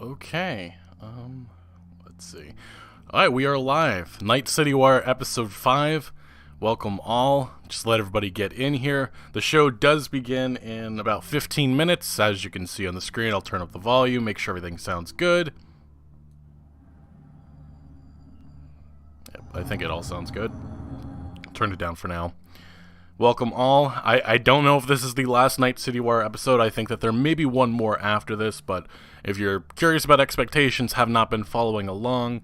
Okay. Let's see. Alright, we are live. Night City Wire Episode 5. Welcome all. Just let everybody get in here. The show does begin in about 15 minutes. As you can see on the screen, I'll turn up the volume, make sure everything sounds good. Yep, I think it all sounds good. Turn it down for now. Welcome all. I don't know if this is the last Night City Wire episode. I think that there may be one more after this, but if you're curious about expectations, have not been following along,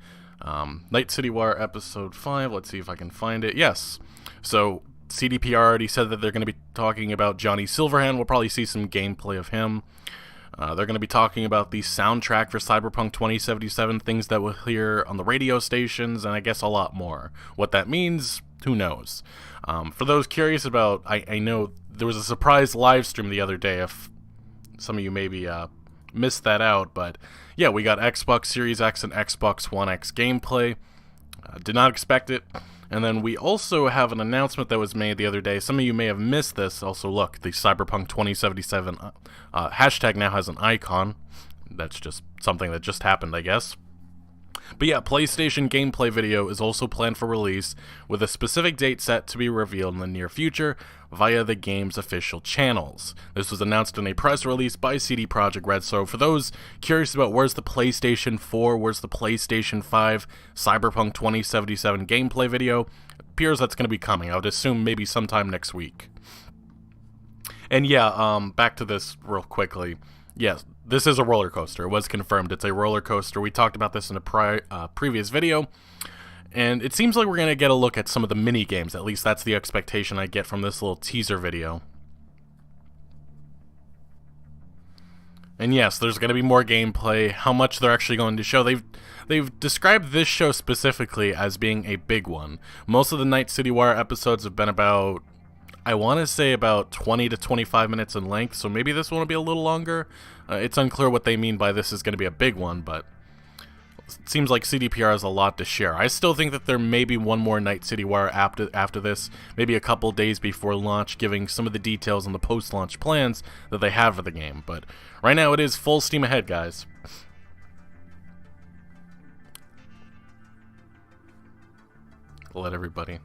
Night City Wire episode 5, let's see if I can find it. Yes. So, CDPR already said that they're going to be talking about Johnny Silverhand. We'll probably see some gameplay of him. They're going to be talking about the soundtrack for Cyberpunk 2077, things that we'll hear on the radio stations, and I guess a lot more. What that means, who knows? For those curious about, I know there was a surprise live stream the other day, if some of you maybe missed that out, but yeah, we got Xbox Series X and Xbox One X gameplay. Did not expect it. And then we also have an announcement that was made the other day. Some of you may have missed this. Also, look, the Cyberpunk 2077 hashtag now has an icon. That's just something that just happened, I guess. But yeah, PlayStation gameplay video is also planned for release, with a specific date set to be revealed in the near future via the game's official channels. This was announced in a press release by CD Projekt Red, so for those curious about where's the PlayStation 4, where's the PlayStation 5 Cyberpunk 2077 gameplay video, it appears that's going to be coming. I would assume maybe sometime next week. And yeah, back to this real quickly. Yes, this is a roller coaster. It was confirmed. It's a roller coaster. We talked about this in a previous video, and it seems like we're going to get a look at some of the mini games. At least that's the expectation I get from this little teaser video. And yes, there's going to be more gameplay. How much they're actually going to show. They've described this show specifically as being a big one. Most of the Night City Wire episodes have been about, I want to say, about 20 to 25 minutes in length, so maybe this one will be a little longer. It's unclear what they mean by this is going to be a big one, but it seems like CDPR has a lot to share. I still think that there may be one more Night City Wire after this, maybe a couple days before launch, giving some of the details on the post-launch plans that they have for the game. But right now it is full steam ahead, guys. Let everybody...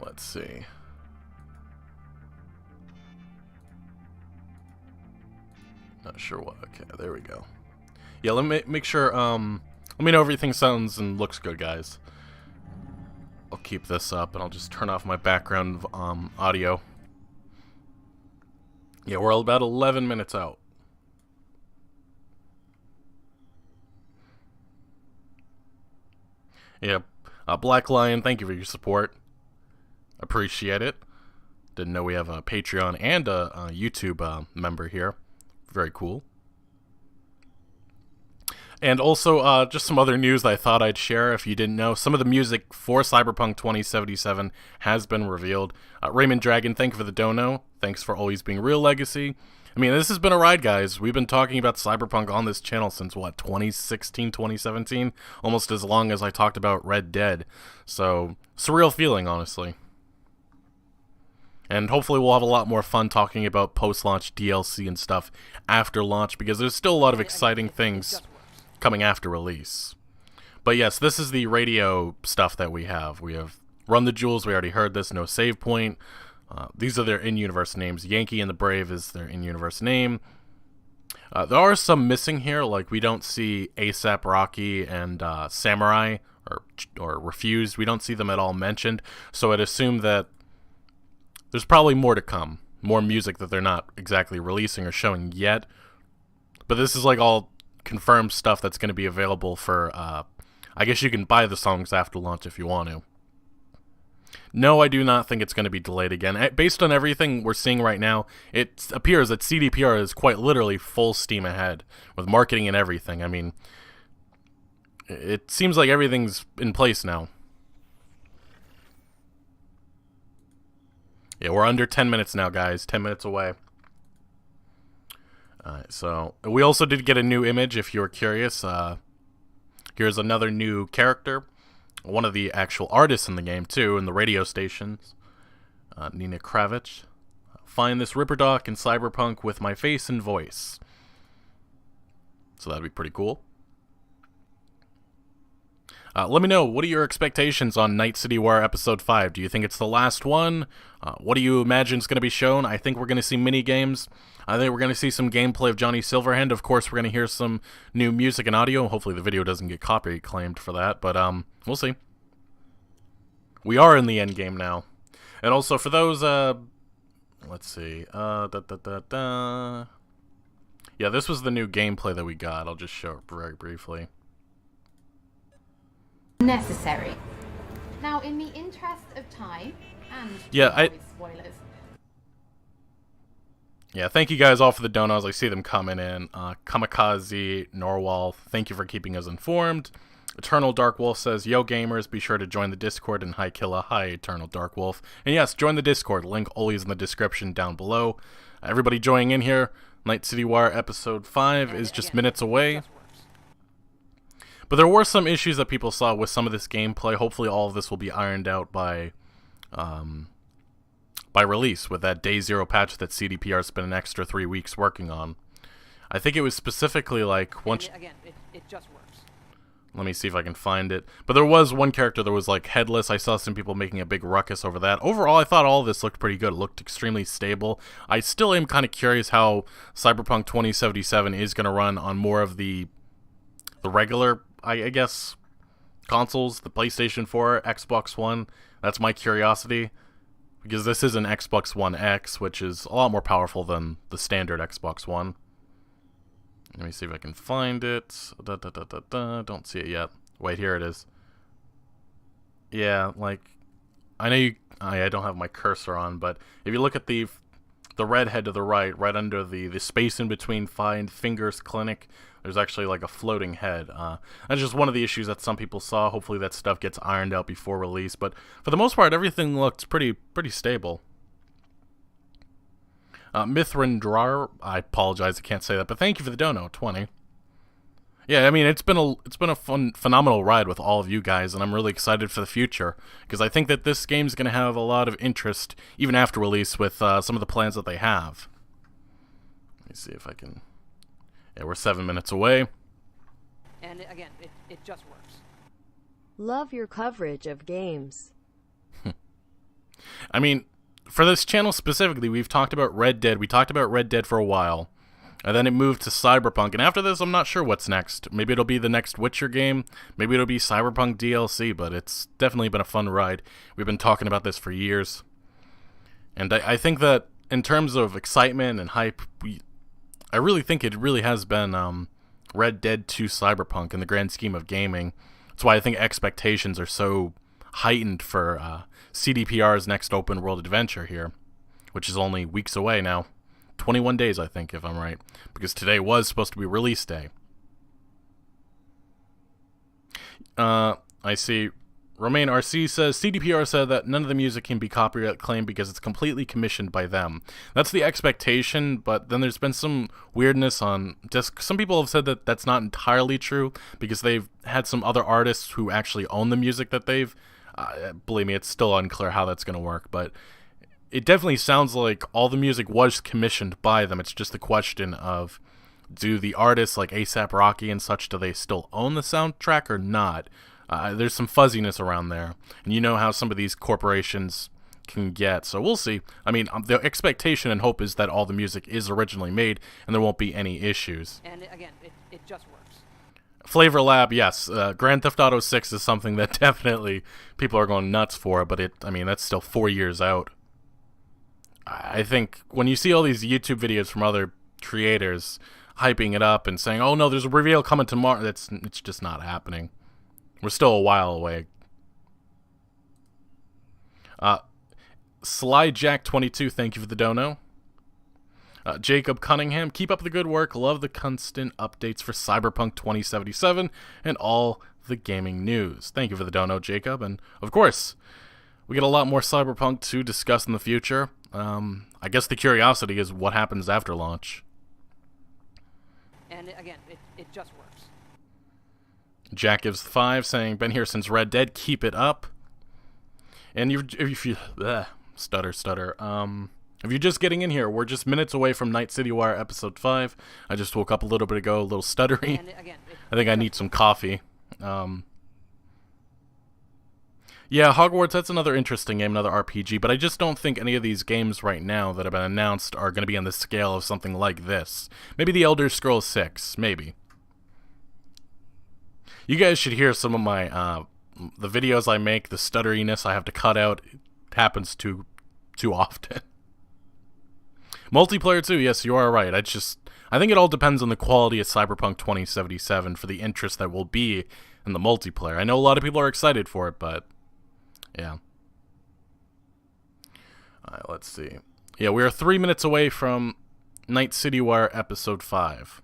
Let's see. Not sure what. Okay, there we go. Yeah, let me make sure. Let me know everything sounds and looks good, guys. I'll keep this up and I'll just turn off my background audio. Yeah, we're about 11 minutes out. Yeah, Black Lion, thank you for your support. Appreciate it. Didn't know we have a Patreon and a YouTube member here. Very cool. And also, just some other news that I thought I'd share if you didn't know. Some of the music for Cyberpunk 2077 has been revealed. Raymond Dragon, thank you for the dono. Thanks for always being real, Legacy. I mean, this has been a ride, guys. We've been talking about Cyberpunk on this channel since, what, 2016, 2017? Almost as long as I talked about Red Dead. So, surreal feeling, honestly. And hopefully we'll have a lot more fun talking about post-launch DLC and stuff after launch, because there's still a lot of exciting things coming after release. But yes, this is the radio stuff that we have. We have Run the Jewels, we already heard this, No Save Point. These are their in-universe names. Yankee and the Brave is their in-universe name. There are some missing here, like we don't see ASAP Rocky and Samurai, or Refused. We don't see them at all mentioned, so I'd assume that there's probably more to come. More music that they're not exactly releasing or showing yet. But this is like all confirmed stuff that's going to be available for, I guess you can buy the songs after launch if you want to. No, I do not think it's going to be delayed again. Based on everything we're seeing right now, it appears that CDPR is quite literally full steam ahead with marketing and everything. I mean, it seems like everything's in place now. Yeah, we're under 10 minutes now, guys. 10 minutes away. Alright, so we also did get a new image, if you're curious. Here's another new character. One of the actual artists in the game, too, in the radio stations. Nina Kravich. Find this Ripperdoc in Cyberpunk with my face and voice. So that'd be pretty cool. Let me know, what are your expectations on Night City Wire Episode 5? Do you think it's the last one? What do you imagine is going to be shown? I think we're going to see mini-games. I think we're going to see some gameplay of Johnny Silverhand. Of course, we're going to hear some new music and audio. Hopefully the video doesn't get copyright claimed for that, but we'll see. We are in the end game now. And also, for those, let's see. Yeah, this was the new gameplay that we got. I'll just show it very briefly. Necessary. Now, in the interest of time and spoilers. Yeah, thank you guys all for the donos. I see them coming in. Kamikaze, Norwal, thank you for keeping us informed. Eternal Dark Wolf says, yo gamers, be sure to join the Discord, and hi Killa. Hi Eternal Dark Wolf. And yes, join the Discord. Link always in the description down below. Everybody joining in here. Night City Wire Episode 5 is just minutes away. But there were some issues that people saw with some of this gameplay. Hopefully all of this will be ironed out by release, with that Day Zero patch that CDPR spent an extra 3 weeks working on. I think it was specifically like once... Again, it just works. Let me see if I can find it. But there was one character that was like headless. I saw some people making a big ruckus over that. Overall, I thought all of this looked pretty good. It looked extremely stable. I still am kind of curious how Cyberpunk 2077 is going to run on more of the regular, I guess, consoles, the PlayStation 4, Xbox One. That's my curiosity, because this is an Xbox One X, which is a lot more powerful than the standard Xbox One. Let me see if I can find it. Don't see it yet. Wait, here it is. Yeah, like, I know I don't have my cursor on, but if you look at the red head to the right under the space in between Find Fingers Clinic, there's actually like a floating head. That's just one of the issues that some people saw. Hopefully that stuff gets ironed out before release, but for the most part, everything looked pretty stable. Mithrandrar, I apologize, I can't say that, but thank you for the dono, 20. Yeah, I mean, it's been a phenomenal ride with all of you guys, and I'm really excited for the future, because I think that this game's going to have a lot of interest, even after release, with some of the plans that they have. Let me see if I can... Yeah, we're 7 minutes away. And again, it just works. Love your coverage of games. I mean... For this channel specifically, we've talked about Red Dead. We talked about Red Dead for a while, and then it moved to Cyberpunk. And after this, I'm not sure what's next. Maybe it'll be the next Witcher game. Maybe it'll be Cyberpunk DLC, but it's definitely been a fun ride. We've been talking about this for years. And I think that in terms of excitement and hype, I really think it really has been Red Dead 2 Cyberpunk in the grand scheme of gaming. That's why I think expectations are so heightened for CDPR's next open world adventure here, which is only weeks away now. 21 days, I think, if I'm right, because today was supposed to be release day. I see Romain RC says, CDPR said that none of the music can be copyright claimed because it's completely commissioned by them. That's the expectation, but then there's been some weirdness on disc. Some people have said that that's not entirely true, because they've had some other artists who actually own the music that they've believe me, it's still unclear how that's going to work, but it definitely sounds like all the music was commissioned by them. It's just the question of, do the artists like A$AP Rocky and such, do they still own the soundtrack or not? There's some fuzziness around there, and you know how some of these corporations can get, so we'll see. I mean, the expectation and hope is that all the music is originally made and there won't be any issues. And again, it just works. Flavor Lab, yes. Grand Theft Auto 6 is something that definitely people are going nuts for, but I mean, that's still 4 years out. I think when you see all these YouTube videos from other creators hyping it up and saying, oh no, there's a reveal coming tomorrow, it's just not happening. We're still a while away. SlyJack22, thank you for the dono. Jacob Cunningham, keep up the good work. Love the constant updates for Cyberpunk 2077 and all the gaming news. Thank you for the dono, Jacob. And of course, we get a lot more Cyberpunk to discuss in the future. I guess the curiosity is what happens after launch. And again, it just works. Jack gives 5, saying, been here since Red Dead, keep it up. And if you stutter. If you're just getting in here, we're just minutes away from Night City Wire Episode 5. I just woke up a little bit ago, a little stuttery. And again, I think I need some coffee. Yeah, Hogwarts, that's another interesting game, another RPG, but I just don't think any of these games right now that have been announced are going to be on the scale of something like this. Maybe the Elder Scrolls 6, maybe. You guys should hear some of my, the videos I make, the stutteriness I have to cut out. It happens too often. Multiplayer too, yes, you are right. I think it all depends on the quality of Cyberpunk 2077 for the interest that will be in the multiplayer. I know a lot of people are excited for it, but yeah. Alright, let's see. Yeah, we are 3 minutes away from Night City Wire Episode 5.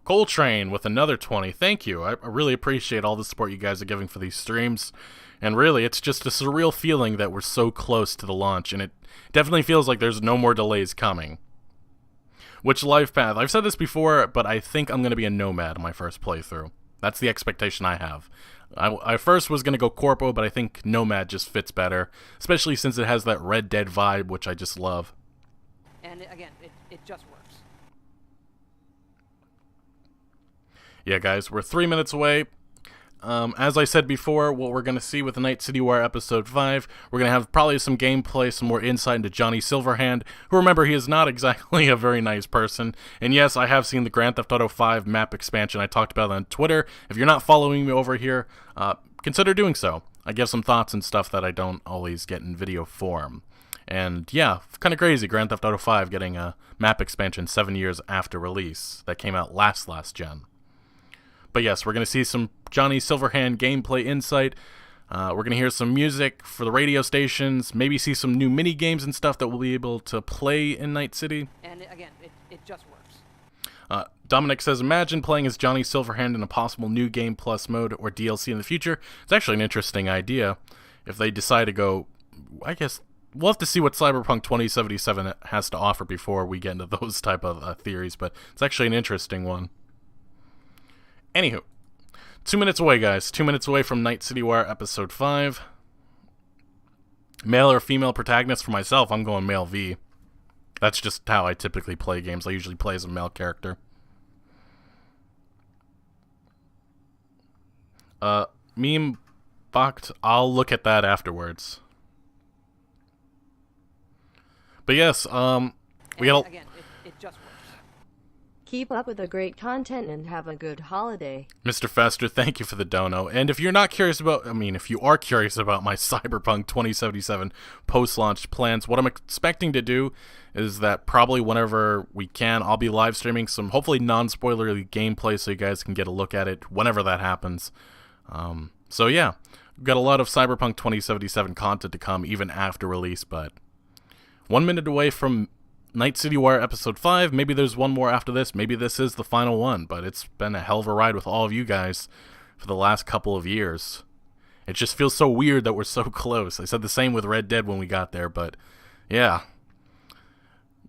Coltrane with another 20. Thank you. I really appreciate all the support you guys are giving for these streams. And really, it's just a surreal feeling that we're so close to the launch, and it definitely feels like there's no more delays coming. Which life path? I've said this before, but I think I'm going to be a Nomad in my first playthrough. That's the expectation I have. I first was going to go Corpo, but I think Nomad just fits better, especially since it has that Red Dead vibe, which I just love. and again, it just works. Yeah, guys, we're 3 minutes away. As I said before, what we're going to see with Night City Wire Episode 5, we're going to have probably some gameplay, some more insight into Johnny Silverhand, who, remember, he is not exactly a very nice person. And yes, I have seen the Grand Theft Auto 5 map expansion. I talked about it on Twitter. If you're not following me over here, consider doing so. I give some thoughts and stuff that I don't always get in video form. And yeah, kind of crazy, Grand Theft Auto 5 getting a map expansion 7 years after release that came out last gen. But yes, we're going to see some Johnny Silverhand gameplay insight. We're going to hear some music for the radio stations, maybe see some new mini games and stuff that we'll be able to play in Night City. And again, it just works. Dominic says, imagine playing as Johnny Silverhand in a possible new Game Plus mode or DLC in the future. It's actually an interesting idea. If they decide to go, I guess, we'll have to see what Cyberpunk 2077 has to offer before we get into those type of theories, but it's actually an interesting one. Anywho, 2 minutes away, guys. 2 minutes away from Night City Wire Episode 5. Male or female protagonist for myself, I'm going male V. That's just how I typically play games. I usually play as a male character. Meme Bakht, I'll look at that afterwards. But yes, we got again, it just works. Keep up with the great content and have a good holiday. Mr. Fester, thank you for the dono. And if you're not curious about, if you are curious about my Cyberpunk 2077 post-launch plans, what I'm expecting to do is that probably whenever we can, I'll be live streaming some hopefully non-spoilery gameplay so you guys can get a look at it whenever that happens. So yeah, we've got a lot of Cyberpunk 2077 content to come even after release, but 1 minute away from Night City Wire Episode 5. Maybe there's one more after this. Maybe this is the final one, but it's been a hell of a ride with all of you guys for the last couple of years. It just feels so weird that we're so close. I said the same with Red Dead when we got there, but yeah.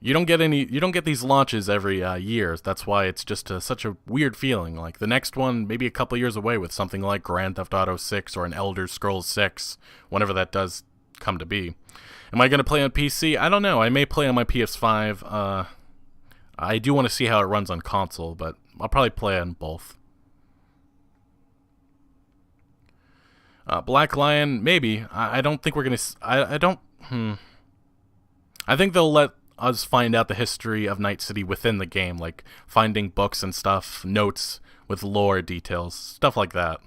You don't get these launches every year. That's why it's just such a weird feeling. Like the next one, maybe a couple years away with something like Grand Theft Auto 6 or an Elder Scrolls 6, whenever that does come to be. Am I going to play on PC? I don't know. I may play on my PS5. I do want to see how it runs on console, but I'll probably play on both. Black Lion, maybe. I don't think we're going to... I think they'll let us find out the history of Night City within the game, like finding books and stuff, notes with lore details, stuff like that.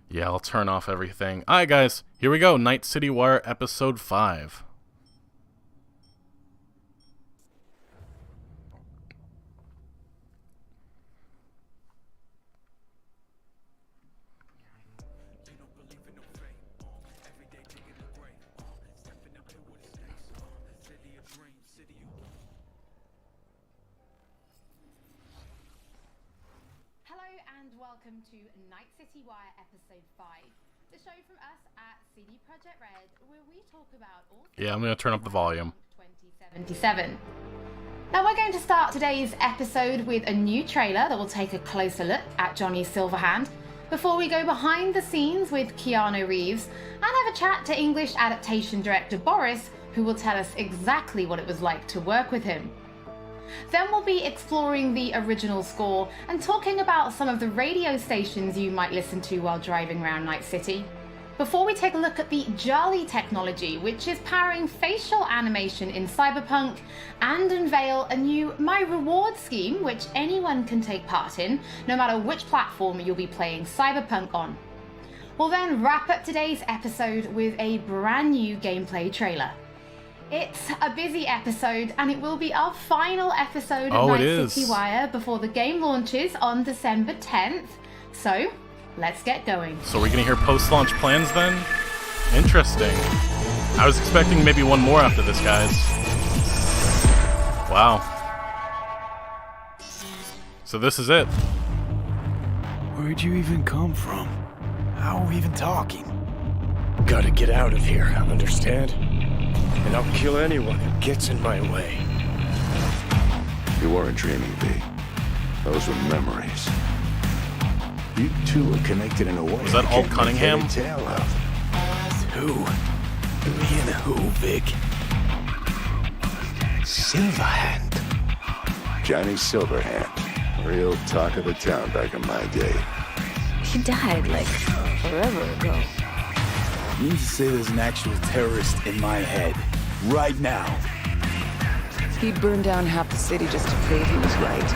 Yeah, I'll turn off everything. Alright, guys, here we go. Night City Wire Episode 5. Welcome to Night City Wire Episode 5, the show from us at CD Projekt Red, where we talk about all things I'm going to turn up the volume. 2077. Now we're going to start today's episode with a new trailer that will take a closer look at Johnny Silverhand, before we go behind the scenes with Keanu Reeves and have a chat to English adaptation director Boris, who will tell us exactly what it was like to work with him. Then we'll be exploring the original score and talking about some of the radio stations you might listen to while driving around Night City. Before we take a look at the Jolly technology, which is powering facial animation in Cyberpunk, and unveil a new My Reward scheme, which anyone can take part in, no matter which platform you'll be playing Cyberpunk on. We'll then wrap up today's episode with a brand new gameplay trailer. It's a busy episode, and it will be our final episode of Night City Wire before the game launches on December 10th. So, let's get going. So we're gonna hear post-launch plans then? Interesting. I was expecting maybe one more after this, guys. Wow. So this is it. Where'd you even come from? How are we even talking? Gotta get out of here, understand? And I'll kill anyone who gets in my way. You weren't dreaming, V. Those were memories. You two are connected in a way. Was that Alt Cunningham? Tale of. Who? Me and who, Vic? Silverhand. Johnny Silverhand. Real talk of the town back in my day. He died, like, forever ago. You need to say there's an actual terrorist in my head. Right now. He'd burn down half the city just to prove he was right.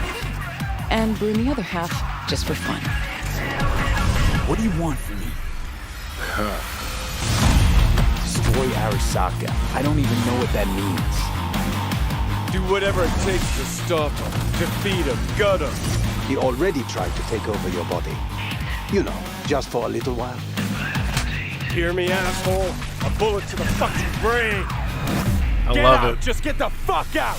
And burn the other half just for fun. What do you want from me? Destroy Arasaka. I don't even know what that means. Do whatever it takes to stop him, defeat him, gut him. He already tried to take over your body. You know, just for a little while. Hear me, asshole? A bullet to the fucking brain. I love it. Just get the fuck out.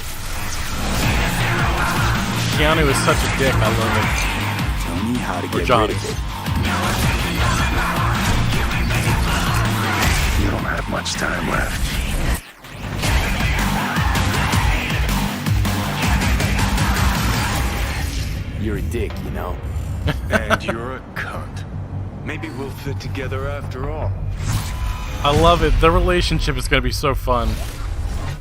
Keanu is such a dick. I love it. Tell me how to get Johnny. rid of it. You don't have much time left. You're a dick, you know? And you're a cunt. Maybe we'll fit together after all. I love it. The relationship is going to be so fun.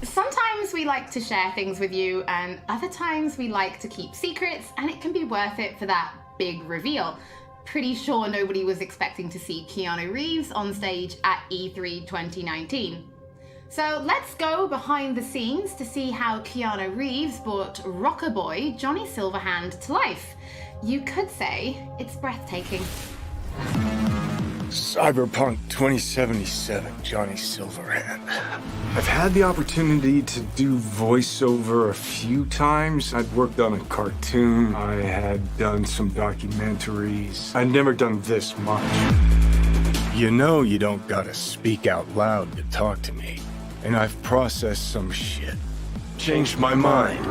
Sometimes we like to share things with you, and other times we like to keep secrets, and it can be worth it for that big reveal. Pretty sure nobody was expecting to see Keanu Reeves on stage at E3 2019. So let's go behind the scenes to see how Keanu Reeves brought rocker boy Johnny Silverhand to life. You could say it's breathtaking. Cyberpunk 2077, Johnny Silverhand. I've had the opportunity to do voiceover a few times. I'd worked on a cartoon. I had done some documentaries. I'd never done this much. You know you don't gotta speak out loud to talk to me. And I've processed some shit. Changed my mind.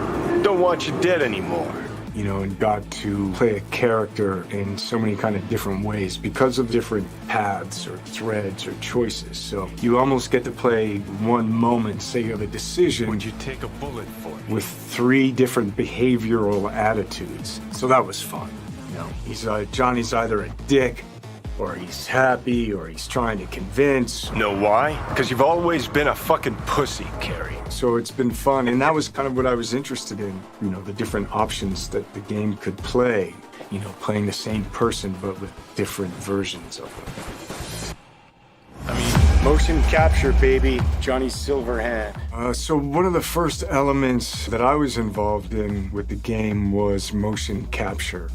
Don't want you dead anymore. You know, and got to play a character in so many kind of different ways because of different paths or threads or choices. So you almost get to play one moment, say you have a decision. Would you take a bullet for it? With 3 different behavioral attitudes. So that was fun. You know, Johnny's either a dick, or he's happy, or he's trying to convince. Know why? Because you've always been a fucking pussy, Carrie. So it's been fun, and that was kind of what I was interested in. You know, the different options that the game could play. You know, playing the same person, but with different versions of them. Motion capture, baby. Johnny Silverhand. So one of the first elements that I was involved in with the game was motion capture.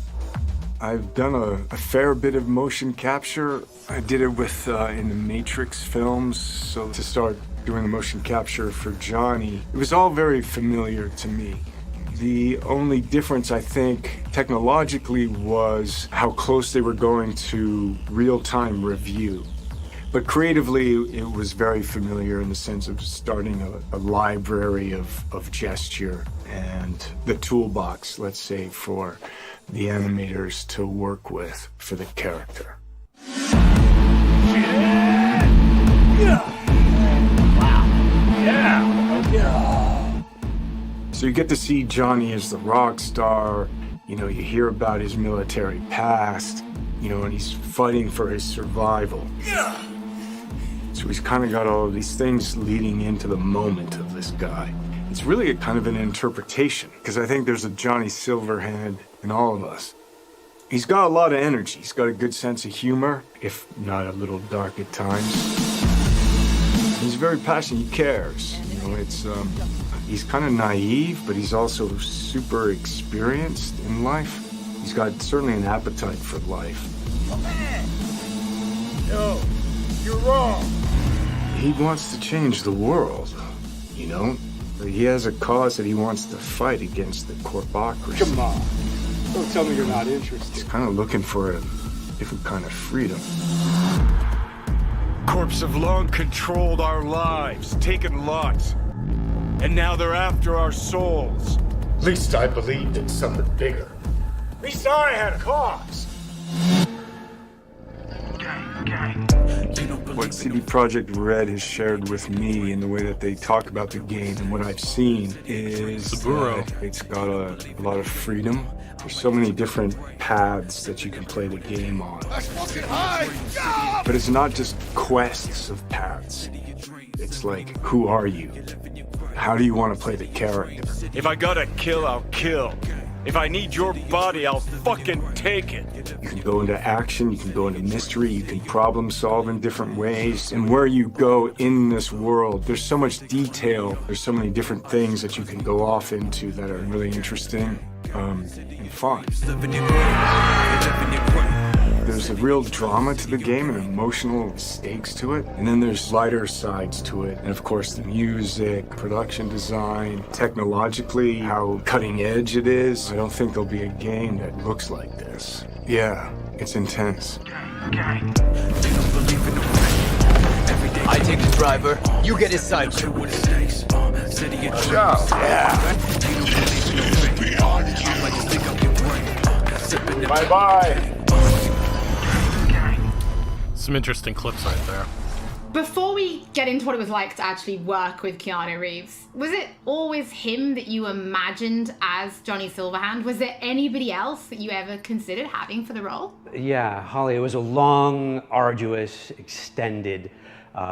I've done a fair bit of motion capture. I did it with in the Matrix films. So to start doing the motion capture for Johnny, it was all very familiar to me. The only difference, I think, technologically was how close they were going to real-time review. But creatively, it was very familiar in the sense of starting a library of gesture and the toolbox, let's say, for the animators to work with for the character. So you get to see Johnny as the rock star, you know, you hear about his military past, you know, and he's fighting for his survival. So he's kind of got all of these things leading into the moment of this guy. It's really a kind of an interpretation, because I think there's a Johnny Silverhand in all of us. He's got a lot of energy. He's got a good sense of humor, if not a little dark at times. He's very passionate. He cares. You know, he's kind of naive, but he's also super experienced in life. He's got certainly an appetite for life. No, you're wrong. He wants to change the world, you know? He has a cause that he wants to fight against the corpocracy. Come on. Don't tell me you're not interested. He's kind of looking for a different kind of freedom. Corps have long controlled our lives, taken lots. And now they're after our souls. At least I believed in something bigger. At least I had a cause. What CD Projekt Red has shared with me in the way that they talk about the game and what I've seen is that it's got a lot of freedom. There's so many different paths that you can play the game on. But it's not just quests of paths. It's like, who are you? How do you want to play the character? If I gotta kill, I'll kill. If I need your body, I'll fucking take it. You can go into action, you can go into mystery, you can problem solve in different ways. And where you go in this world, there's so much detail, there's so many different things that you can go off into that are really interesting and fun. There's a real drama to the game and emotional stakes to it. And then there's lighter sides to it. And of course, the music, production design, technologically, how cutting edge it is. I don't think there'll be a game that looks like this. Yeah, it's intense. I take the driver, you get his cyber. Yeah. Bye-bye. Some interesting clips right there. Before we get into what it was like to actually work with Keanu Reeves, was it always him that you imagined as Johnny Silverhand? Was there anybody else that you ever considered having for the role? Yeah, Holly, it was a long, arduous, extended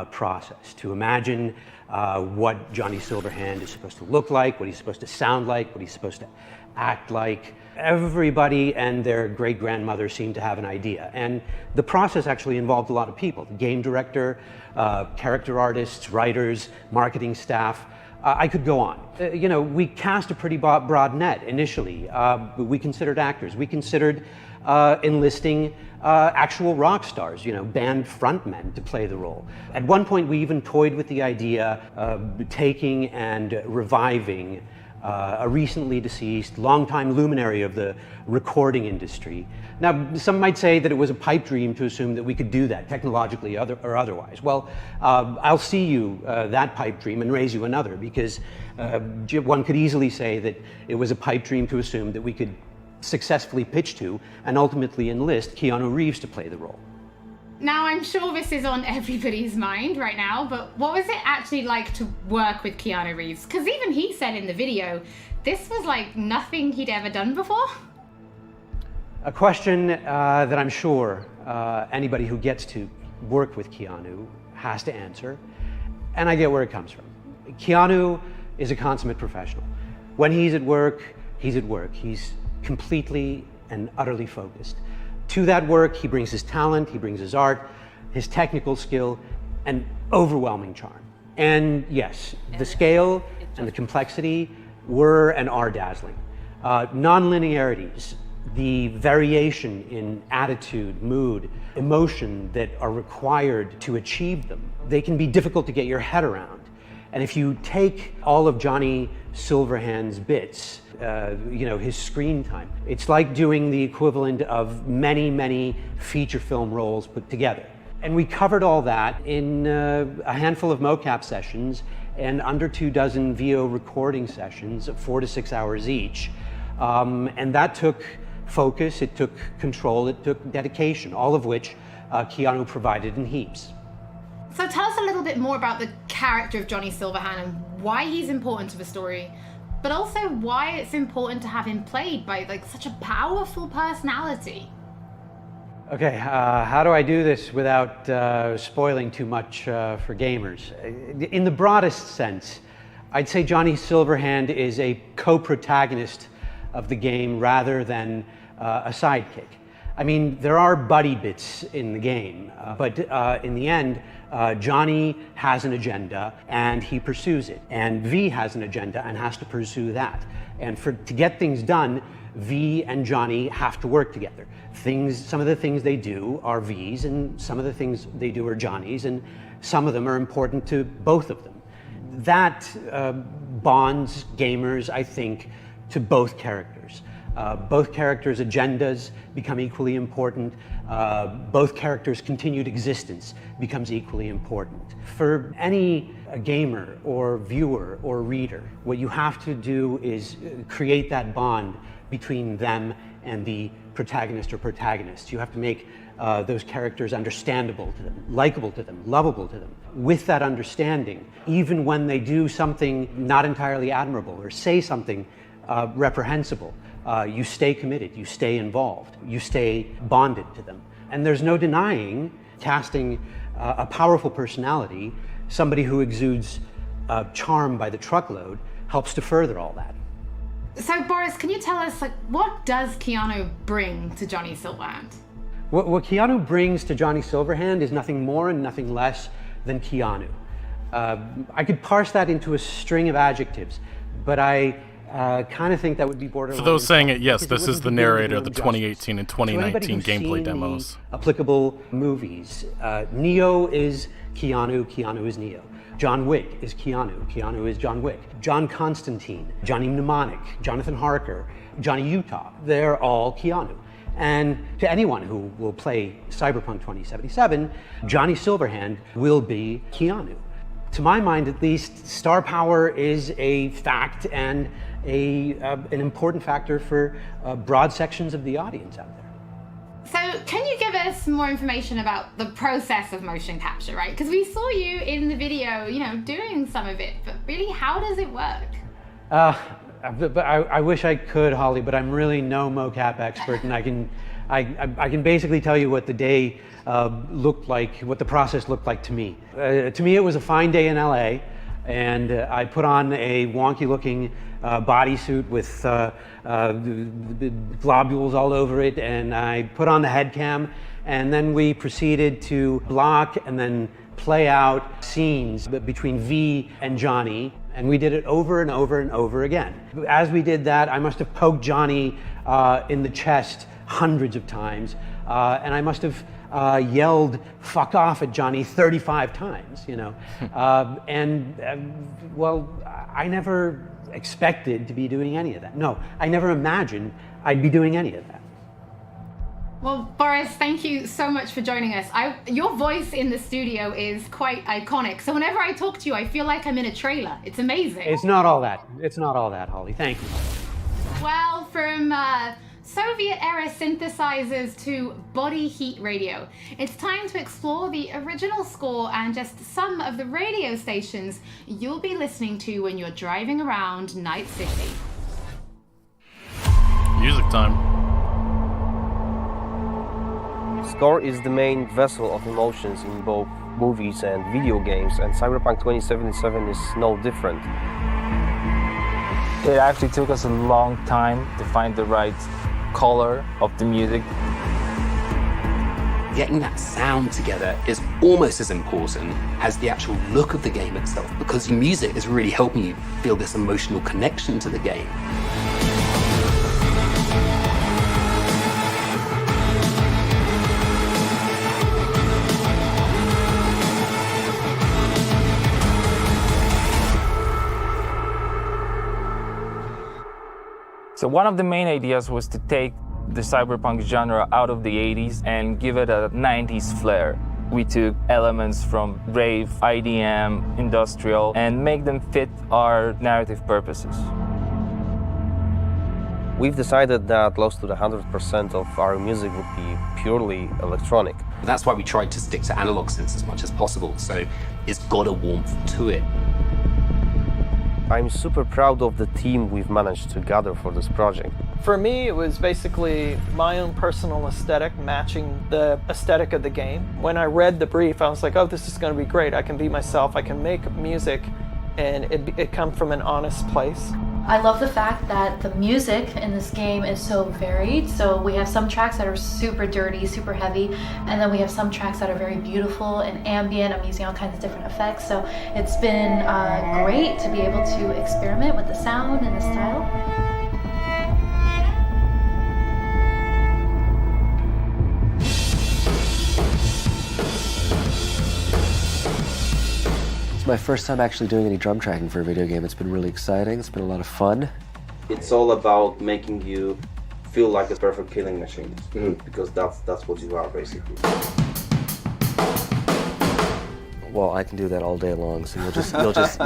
process to imagine what Johnny Silverhand is supposed to look like, what he's supposed to sound like, what he's supposed to act like. Everybody and their great-grandmother seemed to have an idea. And the process actually involved a lot of people. The game director, character artists, writers, marketing staff. I could go on. You know, we cast a pretty broad net initially. We considered actors. We considered enlisting actual rock stars, you know, band frontmen to play the role. At one point, we even toyed with the idea of taking and reviving a recently deceased, longtime luminary of the recording industry. Now, some might say that it was a pipe dream to assume that we could do that, technologically or otherwise. Well, I'll see you that pipe dream and raise you another, because one could easily say that it was a pipe dream to assume that we could successfully pitch to and ultimately enlist Keanu Reeves to play the role. Now, I'm sure this is on everybody's mind right now, but what was it actually like to work with Keanu Reeves? Because even he said in the video, this was like nothing he'd ever done before. A question that I'm sure anybody who gets to work with Keanu has to answer, and I get where it comes from. Keanu is a consummate professional. When he's at work, he's at work. He's completely and utterly focused. To that work, he brings his talent, he brings his art, his technical skill, and overwhelming charm. And yes, the scale and the complexity were and are dazzling. Non-linearities, the variation in attitude, mood, emotion that are required to achieve them, they can be difficult to get your head around. And if you take all of Johnny Silverhand's bits, you know, his screen time, it's like doing the equivalent of many, many feature film roles put together. And we covered all that in a handful of mocap sessions and under 24 VO recording sessions of 4 to 6 hours each. And that took focus, it took control, it took dedication, all of which Keanu provided in heaps. So tell us a little bit more about the character of Johnny Silverhand and why he's important to the story, but also why it's important to have him played by like such a powerful personality. Okay, how do I do this without spoiling too much for gamers? In the broadest sense, I'd say Johnny Silverhand is a co-protagonist of the game rather than a sidekick. I mean, there are buddy bits in the game, but in the end, Johnny has an agenda and he pursues it. And V has an agenda and has to pursue that. And to get things done, V and Johnny have to work together. Some of the things they do are V's, and some of the things they do are Johnny's, and some of them are important to both of them. That bonds gamers, I think, to both characters. Both characters' agendas become equally important. Both characters' continued existence becomes equally important. For any gamer or viewer or reader, what you have to do is create that bond between them and the protagonist or protagonists. You have to make those characters understandable to them, likable to them, lovable to them. With that understanding, even when they do something not entirely admirable or say something reprehensible, you stay committed, you stay involved, you stay bonded to them. And there's no denying casting a powerful personality, somebody who exudes charm by the truckload, helps to further all that. So Boris, can you tell us, what does Keanu bring to Johnny Silverhand? What Keanu brings to Johnny Silverhand is nothing more and nothing less than Keanu. I could parse that into a string of adjectives, but I kind of think that would be borderline. For those saying it, yes, this is the narrator of the 2018 and 2019 gameplay demos. Applicable movies. Neo is Keanu, Keanu is Neo. John Wick is Keanu, Keanu is John Wick. John Constantine, Johnny Mnemonic, Jonathan Harker, Johnny Utah, they're all Keanu. And to anyone who will play Cyberpunk 2077, Johnny Silverhand will be Keanu. To my mind, at least, star power is a fact and an important factor for broad sections of the audience out there. So can you give us more information about the process of motion capture, right? Because we saw you in the video, doing some of it, but really, how does it work? I wish I could, Holly, but I'm really no mocap expert, and I can basically tell you what the day looked like, what the process looked like to me. To me, it was a fine day in LA, and I put on a wonky-looking bodysuit with globules all over it, and I put on the head cam, and then we proceeded to block and then play out scenes between V and Johnny, and we did it over and over and over again. As we did that, I must have poked Johnny in the chest hundreds of times, and I must have yelled "fuck off" at Johnny 35 times, well, I never expected to be doing any of that. No, I never imagined I'd be doing any of that. Well, Boris, thank you so much for joining us. Your voice in the studio is quite iconic, so whenever I talk to you, I feel like I'm in a trailer. It's amazing. It's not all that. It's not all that, Holly. Thank you. Well, from Soviet-era synthesizers to body heat radio, it's time to explore the original score and just some of the radio stations you'll be listening to when you're driving around Night City. Music time. Score is the main vessel of emotions in both movies and video games, and Cyberpunk 2077 is no different. It actually took us a long time to find the right color of the music. Getting that sound together is almost as important as the actual look of the game itself, because the music is really helping you feel this emotional connection to the game. So one of the main ideas was to take the cyberpunk genre out of the 80s and give it a 90s flair. We took elements from rave, IDM, industrial, and make them fit our narrative purposes. We've decided that close to 100% of our music would be purely electronic. That's why we tried to stick to analog synths as much as possible, so it's got a warmth to it. I'm super proud of the team we've managed to gather for this project. For me, it was basically my own personal aesthetic matching the aesthetic of the game. When I read the brief, I was like, oh, this is going to be great. I can be myself, I can make music, and it come from an honest place. I love the fact that the music in this game is so varied. So we have some tracks that are super dirty, super heavy, and then we have some tracks that are very beautiful and ambient. I'm using all kinds of different effects. So it's been great to be able to experiment with the sound and the style. It's my first time actually doing any drum tracking for a video game. It's been really exciting. It's been a lot of fun. It's all about making you feel like a perfect killing machine, because that's what you are basically. Well, I can do that all day long, so you'll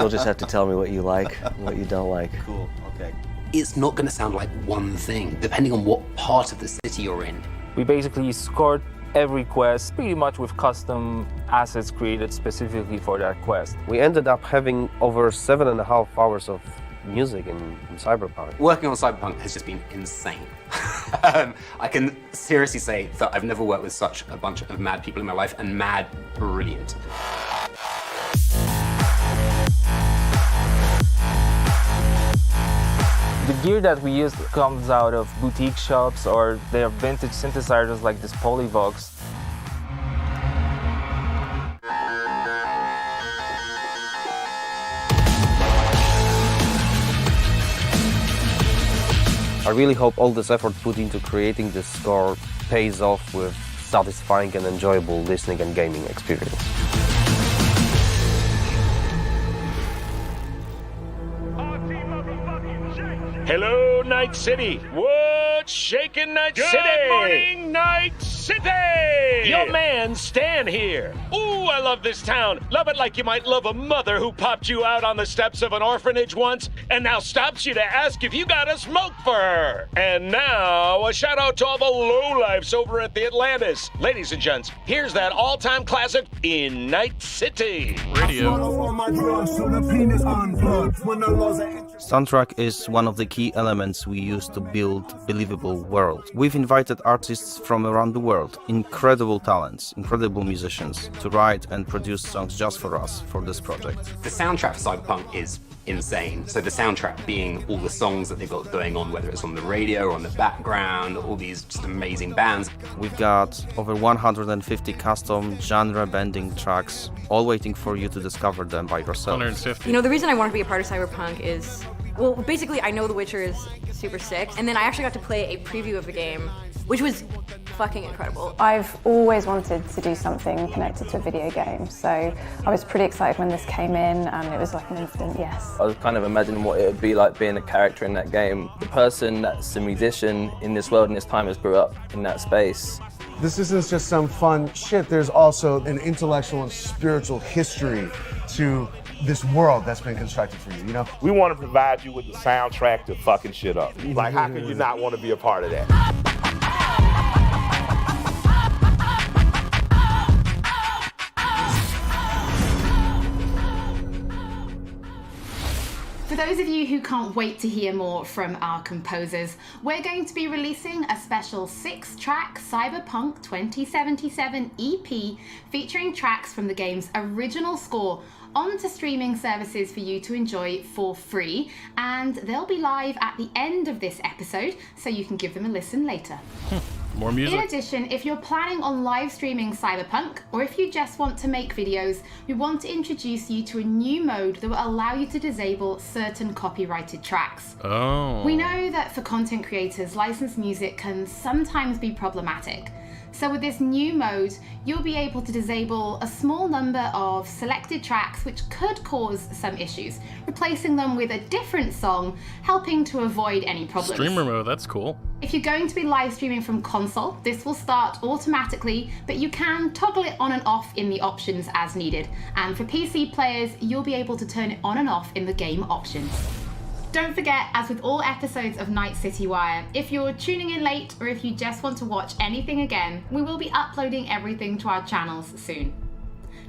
just have to tell me what you like and what you don't like. Cool, okay. It's not going to sound like one thing, depending on what part of the city you're in. We basically scored every quest pretty much with custom assets created specifically for that quest. We ended up having over 7.5 hours of music in Cyberpunk. Working on Cyberpunk has just been insane. I can seriously say that I've never worked with such a bunch of mad people in my life, and mad brilliant. The gear that we use comes out of boutique shops, or they are vintage synthesizers like this Polyvox. I really hope all this effort put into creating this score pays off with satisfying and enjoyable listening and gaming experience. Hello, Night City. What's shaking, Night City? Good morning, Night City! Your man, Stan here. Ooh, I love this town. Love it like you might love a mother who popped you out on the steps of an orphanage once and now stops you to ask if you got a smoke for her. And now, a shout out to all the lowlifes over at the Atlantis. Ladies and gents, here's that all-time classic in Night City. Radio. Soundtrack is one of the key elements we use to build believable world. We've invited artists from around the world, incredible talents, incredible musicians, to write and produce songs just for us for this project. The soundtrack for Cyberpunk is insane. So the soundtrack being all the songs that they've got going on, whether it's on the radio or on the background, all these just amazing bands. We've got over 150 custom genre-bending tracks, all waiting for you to discover them by yourself. 150. You know, the reason I want to be a part of Cyberpunk is, well, basically I know The Witcher is super sick, and then I actually got to play a preview of the game, which was fucking incredible. I've always wanted to do something connected to a video game, so I was pretty excited when this came in, and it was like an instant yes. I was kind of imagining what it would be like being a character in that game. The person that's a musician in this world and this time has grew up in that space. This isn't just some fun shit, there's also an intellectual and spiritual history to this world that's been constructed for you, you know? We want to provide you with the soundtrack to fucking shit up. Like, how could you not want to be a part of that? For those of you who can't wait to hear more from our composers, we're going to be releasing a special 6-track Cyberpunk 2077 EP featuring tracks from the game's original score onto streaming services for you to enjoy for free, and they'll be live at the end of this episode, so you can give them a listen later. More music. In addition, if you're planning on live streaming Cyberpunk, or if you just want to make videos, we want to introduce you to a new mode that will allow you to disable certain copyrighted tracks. Oh. We know that for content creators, licensed music can sometimes be problematic. So with this new mode, you'll be able to disable a small number of selected tracks which could cause some issues, replacing them with a different song, helping to avoid any problems. Streamer mode, that's cool. If you're going to be live streaming from console, this will start automatically, but you can toggle it on and off in the options as needed. And for PC players, you'll be able to turn it on and off in the game options. Don't forget, as with all episodes of Night City Wire, if you're tuning in late or if you just want to watch anything again, we will be uploading everything to our channels soon.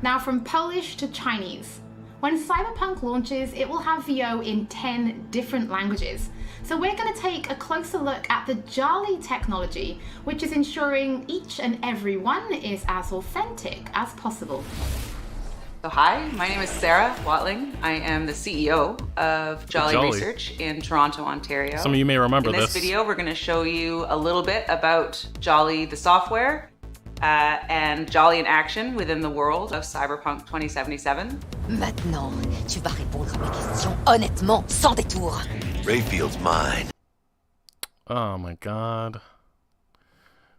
Now, from Polish to Chinese, When Cyberpunk launches, it will have VO in 10 different languages. So we're going to take a closer look at the Jolly technology, which is ensuring each and every one is as authentic as possible. So hi, my name is Sarah Watling. I am the CEO of Jolly Research in Toronto, Ontario. Some of you may remember this. In this video, we're going to show you a little bit about Jolly, the software, and Jolly in action within the world of Cyberpunk 2077. Maintenant, tu vas répondre à mes questions honnêtement, sans détour. Rayfield's mine. Oh my god.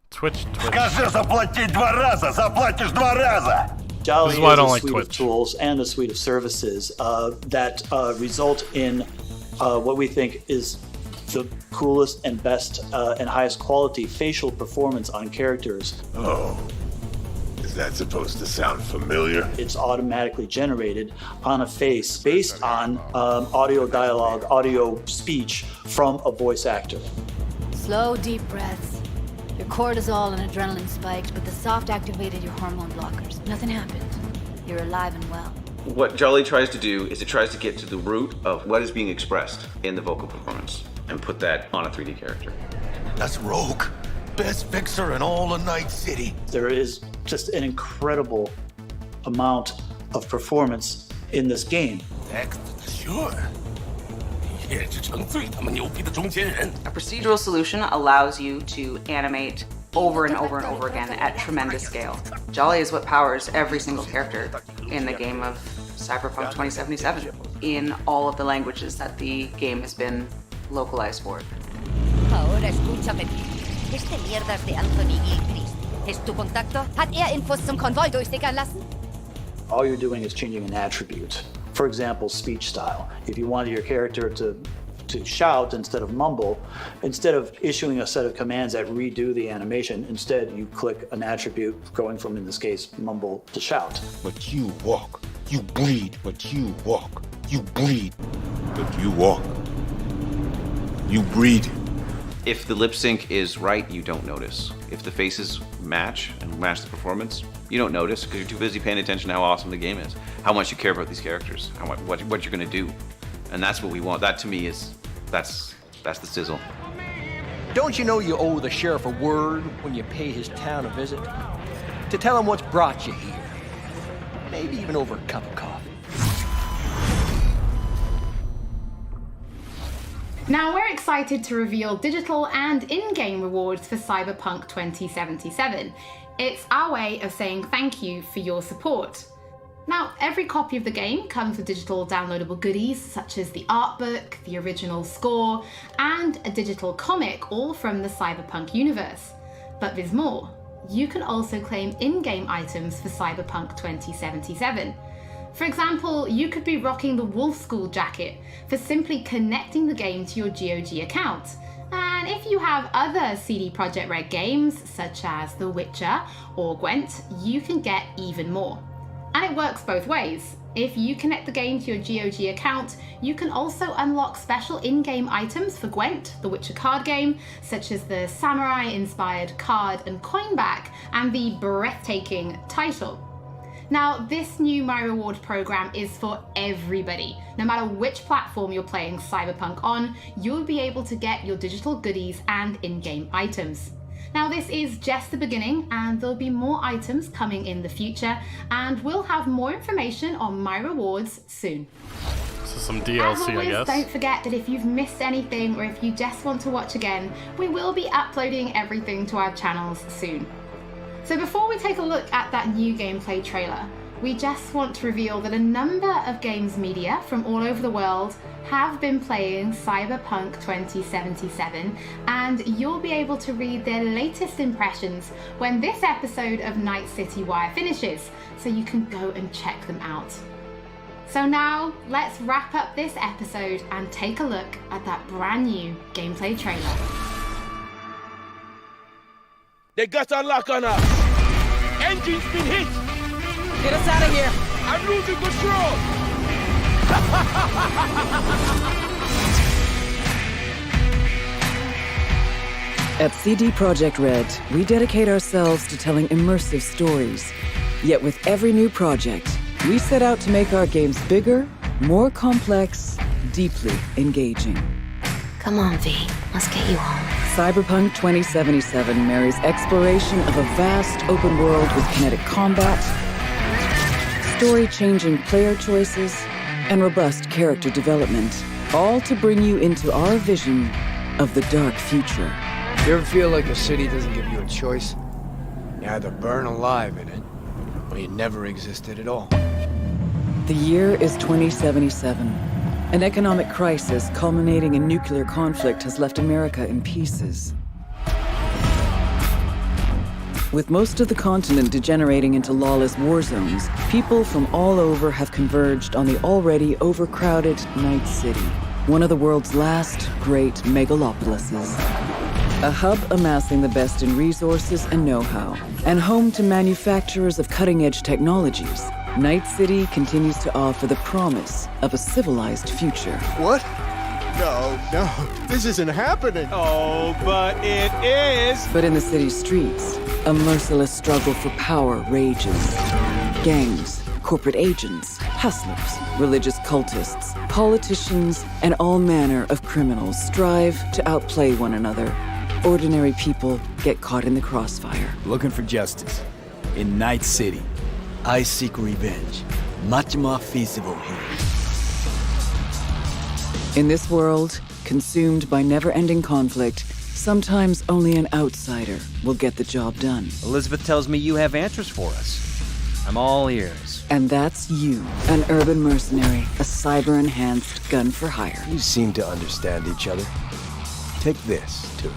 Twitch. Скажи заплатить 2 раза, заплатишь 2 раза. Jolly this is why I don't is a like suite Twitch. of tools and a suite of services that result in what we think is the coolest and best and highest quality facial performance on characters. Oh, is that supposed to sound familiar? It's automatically generated on a face based on audio dialogue, audio speech from a voice actor. Slow, deep breaths. Your cortisol and adrenaline spiked, but the soft activated your hormone blockers. Nothing happened. You're alive and well. What Jolly tries to do is it tries to get to the root of what is being expressed in the vocal performance and put that on a 3D character. That's Rogue. Best fixer in all of Night City. There is just an incredible amount of performance in this game. Sure. A procedural solution allows you to animate over and over and over again at tremendous scale. Jolly is what powers every single character in the game of Cyberpunk 2077 in all of the languages that the game has been localized for. Ahora escúchame bien. Este mierdas de Anthony Gilchrist. ¿Es tu contacto? Hat Infos zum Konvoi durchsickern lassen? All you're doing is changing an attribute. For example, speech style. If you wanted your character to shout instead of mumble, instead of issuing a set of commands that redo the animation, instead you click an attribute going from, in this case, mumble to shout. But you walk. You bleed, but you walk. You bleed, but you walk. You breathe. If the lip sync is right, you don't notice. If the faces match and match the performance, you don't notice because you're too busy paying attention to how awesome the game is, how much you care about these characters, what you're gonna do, and that's what we want. That to me is that's the sizzle. Don't you know you owe the sheriff a word when you pay his town a visit? To tell him what's brought you here. Maybe even over a cup of coffee. Now we're excited to reveal digital and in-game rewards for Cyberpunk 2077. It's our way of saying thank you for your support. Now, every copy of the game comes with digital downloadable goodies such as the art book, the original score, and a digital comic, all from the Cyberpunk universe. But there's more. You can also claim in-game items for Cyberpunk 2077. For example, you could be rocking the Wolf School jacket for simply connecting the game to your GOG account. And if you have other CD Projekt Red games, such as The Witcher or Gwent, you can get even more. And it works both ways. If you connect the game to your GOG account, you can also unlock special in-game items for Gwent, the Witcher card game, such as the samurai-inspired card and coin back, and the breathtaking title. Now, this new My Reward program is for everybody. No matter which platform you're playing Cyberpunk on, you'll be able to get your digital goodies and in-game items. Now, this is just the beginning, and there'll be more items coming in the future, and we'll have more information on My Rewards soon. So some DLC, As always, I guess. don't forget that if you've missed anything or if you just want to watch again, we will be uploading everything to our channels soon. So before we take a look at that new gameplay trailer, we just want to reveal that a number of games media from all over the world have been playing Cyberpunk 2077, and you'll be able to read their latest impressions when this episode of Night City Wire finishes, so you can go and check them out. So now, let's wrap up this episode and take a look at that brand new gameplay trailer. They got a lock on us. Engine's been hit. Get us out of here. I'm losing control. At CD Projekt Red, we dedicate ourselves to telling immersive stories. Yet with every new project, We set out to make our games bigger, more complex, deeply engaging. Come on, V. Let's get you home. Cyberpunk 2077 marries exploration of a vast open world with kinetic combat, story-changing player choices, and robust character development, all to bring you into our vision of the dark future. You ever feel like a city doesn't give you a choice? You either burn alive in it, or you never existed at all. The year is 2077. An economic crisis culminating in nuclear conflict has left America in pieces. With most of the continent degenerating into lawless war zones, people from all over have converged on the already overcrowded Night City, one of the world's last great megalopolises. A hub amassing the best in resources and know-how, and home to manufacturers of cutting-edge technologies, Night City continues to offer the promise of a civilized future. What? No, this isn't happening. Oh, but it is. But in the city's streets, a merciless struggle for power rages. Gangs, corporate agents, hustlers, religious cultists, politicians, and all manner of criminals strive to outplay one another. Ordinary people get caught in the crossfire. Looking for justice. In Night City, I seek revenge. Much more feasible here. In this world, consumed by never-ending conflict, sometimes only an outsider will get the job done. Elizabeth tells me you have answers for us. I'm all ears. And that's you, an urban mercenary, a cyber-enhanced gun for hire. You seem to understand each other. Take this, too.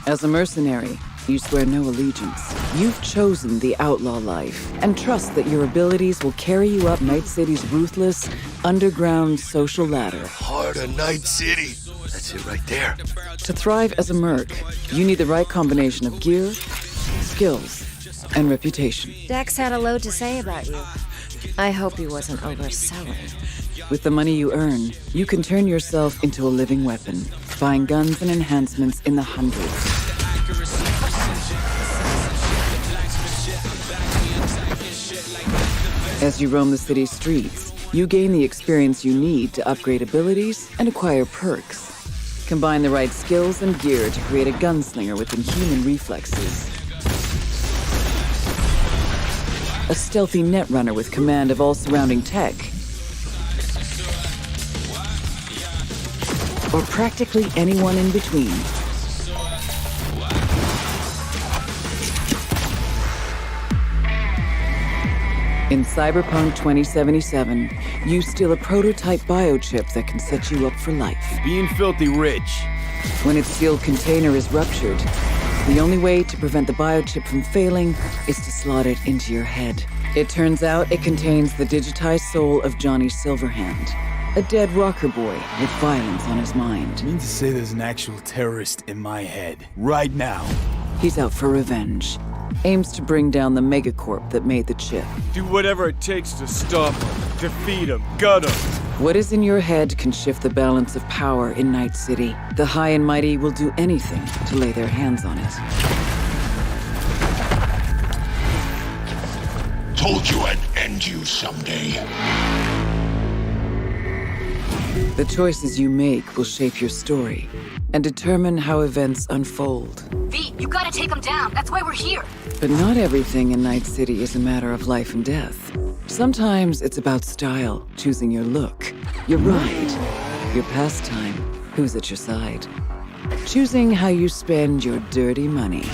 As a mercenary, you swear no allegiance. You've chosen the outlaw life and trust that your abilities will carry you up Night City's ruthless, underground social ladder. Heart of Night City. That's it right there. To thrive as a merc, you need the right combination of gear, skills, and reputation. Dex had a load to say about you. I hope he wasn't overselling. With the money you earn, you can turn yourself into a living weapon, buying guns and enhancements in the hundreds. As you roam the city's streets, you gain the experience you need to upgrade abilities and acquire perks. Combine the right skills and gear to create a gunslinger with inhuman reflexes. A stealthy netrunner with command of all surrounding tech. Or practically anyone in between. In Cyberpunk 2077, you steal a prototype biochip that can set you up for life. Being filthy rich. When its sealed container is ruptured, the only way to prevent the biochip from failing is to slot it into your head. It turns out it contains the digitized soul of Johnny Silverhand, a dead rocker boy with violence on his mind. You mean to say there's an actual terrorist in my head, right now? He's out for revenge. Aims to bring down the megacorp that made the chip. Do whatever it takes to stop him, defeat him, gut him. What is in your head can shift the balance of power in Night City. The high and mighty will do anything to lay their hands on it. Told you I'd end you someday. The choices you make will shape your story and determine how events unfold. V, you gotta take him down. That's why we're here. But not everything in Night City is a matter of life and death. Sometimes it's about style, choosing your look, your ride, your pastime, who's at your side. Choosing how you spend your dirty money.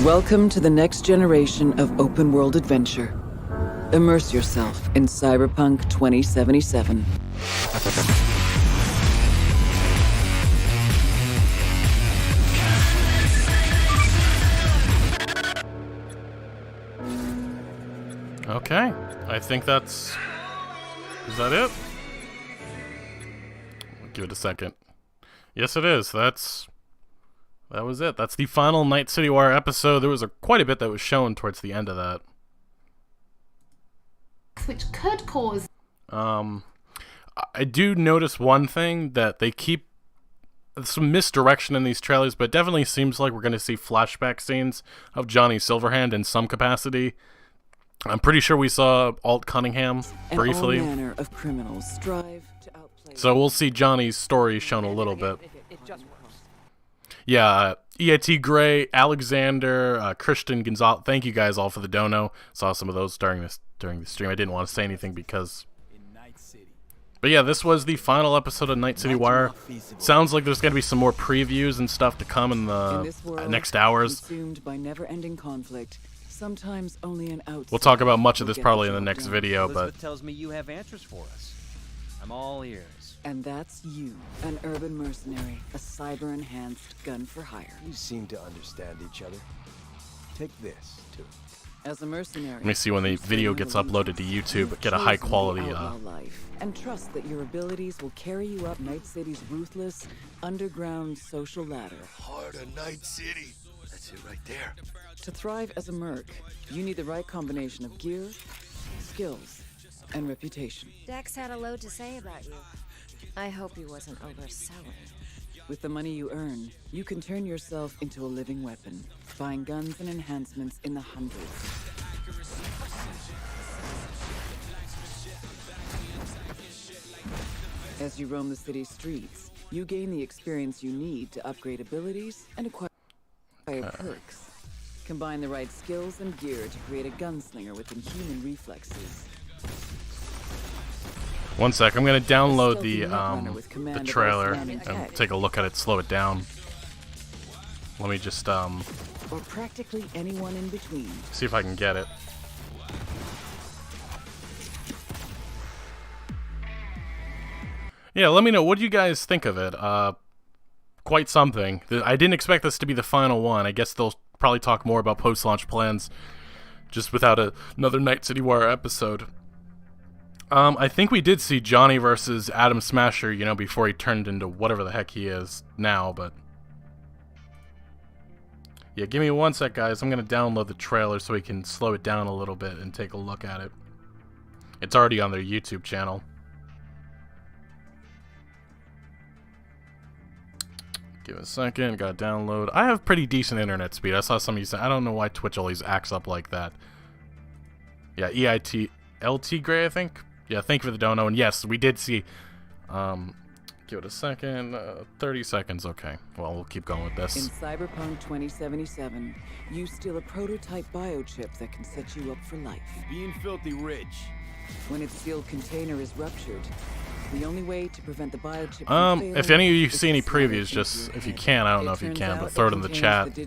Welcome to the next generation of open-world adventure. Immerse yourself in Cyberpunk 2077. Okay, I think that's... Is that it? Give it a second. Yes, it is. That was it. That's the final Night City Wire episode. There was quite a bit that was shown towards the end of that. Which could cause... I do notice one thing, that they keep some misdirection in these trailers, but it definitely seems like we're going to see flashback scenes of Johnny Silverhand in some capacity. I'm pretty sure we saw Alt Cunningham briefly. And all manner of criminals strive to outplay. So we'll see Johnny's story shown a little bit. Yeah, EIT Gray, Alexander, Christian Gonzalez. Thank you guys all for the dono. Saw some of those during the stream. I didn't want to say anything because. But yeah, this was the final episode of Night City Wire. Sounds like there's going to be some more previews and stuff to come in the next hours. Consumed by never-ending conflict, sometimes only an outsider. We'll talk about much of this probably in the next video, Elizabeth but tells me you have answers for us. I'm all ears. And that's you, an urban mercenary, a cyber-enhanced gun for hire. We seem to understand each other. Take this, too. As a mercenary, let me see when the video gets uploaded to YouTube, get a high quality life, and trust that your abilities will carry you up Night City's ruthless underground social ladder. Heart of Night City. That's it right there. To thrive as a merc, you need the right combination of gear, skills, and reputation. Dex had a load to say about you. I hope he wasn't overselling. With the money you earn, you can turn yourself into a living weapon, buying guns and enhancements in the hundreds. As you roam the city's streets, you gain the experience you need to upgrade abilities and acquire perks. Combine the right skills and gear to create a gunslinger with inhuman reflexes. one sec, I'm gonna download the trailer and take a look at it, slow it down. Let me just or practically anyone in between. See if I can get it. Yeah, let me know, what do you guys think of it? Quite something. I didn't expect this to be the final one. I guess they'll probably talk more about post-launch plans just without another Night City Wire episode. I think we did see Johnny versus Adam Smasher, you know, before he turned into whatever the heck he is now, but... yeah, give me one sec, guys. I'm going to download the trailer so we can slow it down a little bit and take a look at it. It's already on their YouTube channel. Give it a second. Got to download. I have pretty decent internet speed. I saw some of you say, I don't know why Twitch always acts up like that. Yeah, EIT LT Gray, I think. Yeah, thank you for the dono. And yes, we did see. Give it a second. 30 seconds. Okay. Well, we'll keep going with this. In Cyberpunk 2077, you steal a prototype biochip that can set you up for life. Being filthy rich. When its sealed container is ruptured, the only way to prevent the biochip from failing, if any of you see any previews, just if you can, I don't know if you can, but throw it in the chat.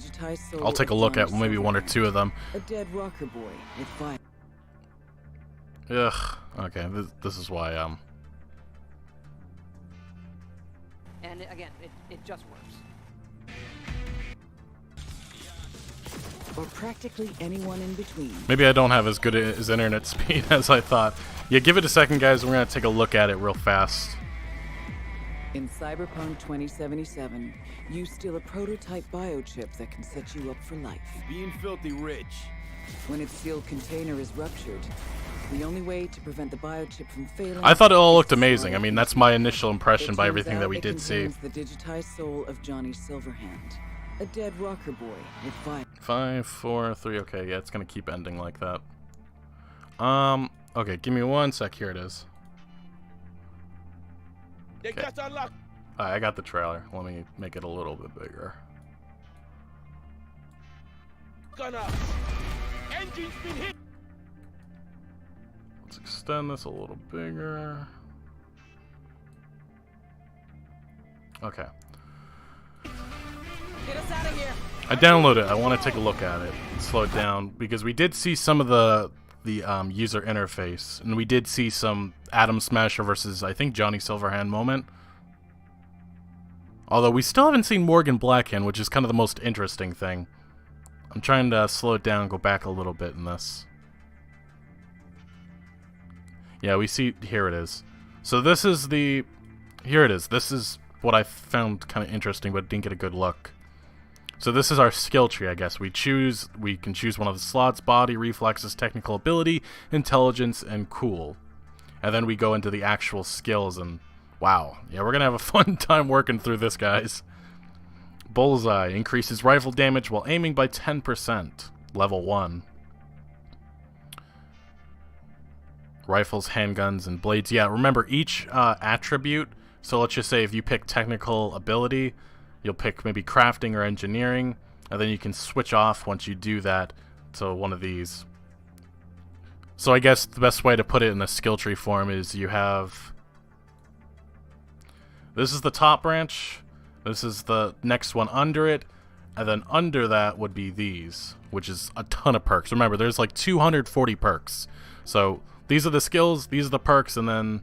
I'll take a look at maybe one or two of them. A dead rocker boy with fire. Ugh. Okay, this is why And again, it just works. Or practically anyone in between. Maybe I don't have as good as internet speed as I thought. Yeah, give it a second, guys. We're gonna take a look at it real fast. In Cyberpunk 2077, you steal a prototype biochip that can set you up for life. Being filthy rich. When its sealed container is ruptured, the only way to prevent the biochip from failing. I thought it all looked amazing. I mean, that's my initial impression by everything that we did see. The digitized soul of Johnny Silverhand, a dead rocker boy with fire. 5, 4, 3. Okay, yeah, it's gonna keep ending like that. Okay, give me one sec. Here it is. Okay. I got the trailer. Let me make it a little bit bigger. Engine's been hit. Let's extend this a little bigger. Okay. Get us out of here. I downloaded it. I want to take a look at it and slow it down because we did see some of the user interface, and we did see some Adam Smasher versus, I think, Johnny Silverhand moment. Although we still haven't seen Morgan Blackhand, which is kind of the most interesting thing. I'm trying to slow it down, go back a little bit in this. Yeah, we see, here it is. So this is the, here it is. This is what I found kind of interesting, but didn't get a good look. So this is our skill tree, I guess. We can choose one of the slots: body, reflexes, technical ability, intelligence, and cool. And then we go into the actual skills, and wow. Yeah, we're going to have a fun time working through this, guys. Bullseye increases rifle damage while aiming by 10%. Level 1. Rifles, handguns, and blades. Yeah, remember each attribute. So let's just say if you pick technical ability, you'll pick maybe crafting or engineering, and then you can switch off once you do that to one of these. So I guess the best way to put it in a skill tree form is you have... This is the top branch, this is the next one under it, and then under that would be these, which is a ton of perks. Remember, there's like 240 perks. So these are the skills, these are the perks, and then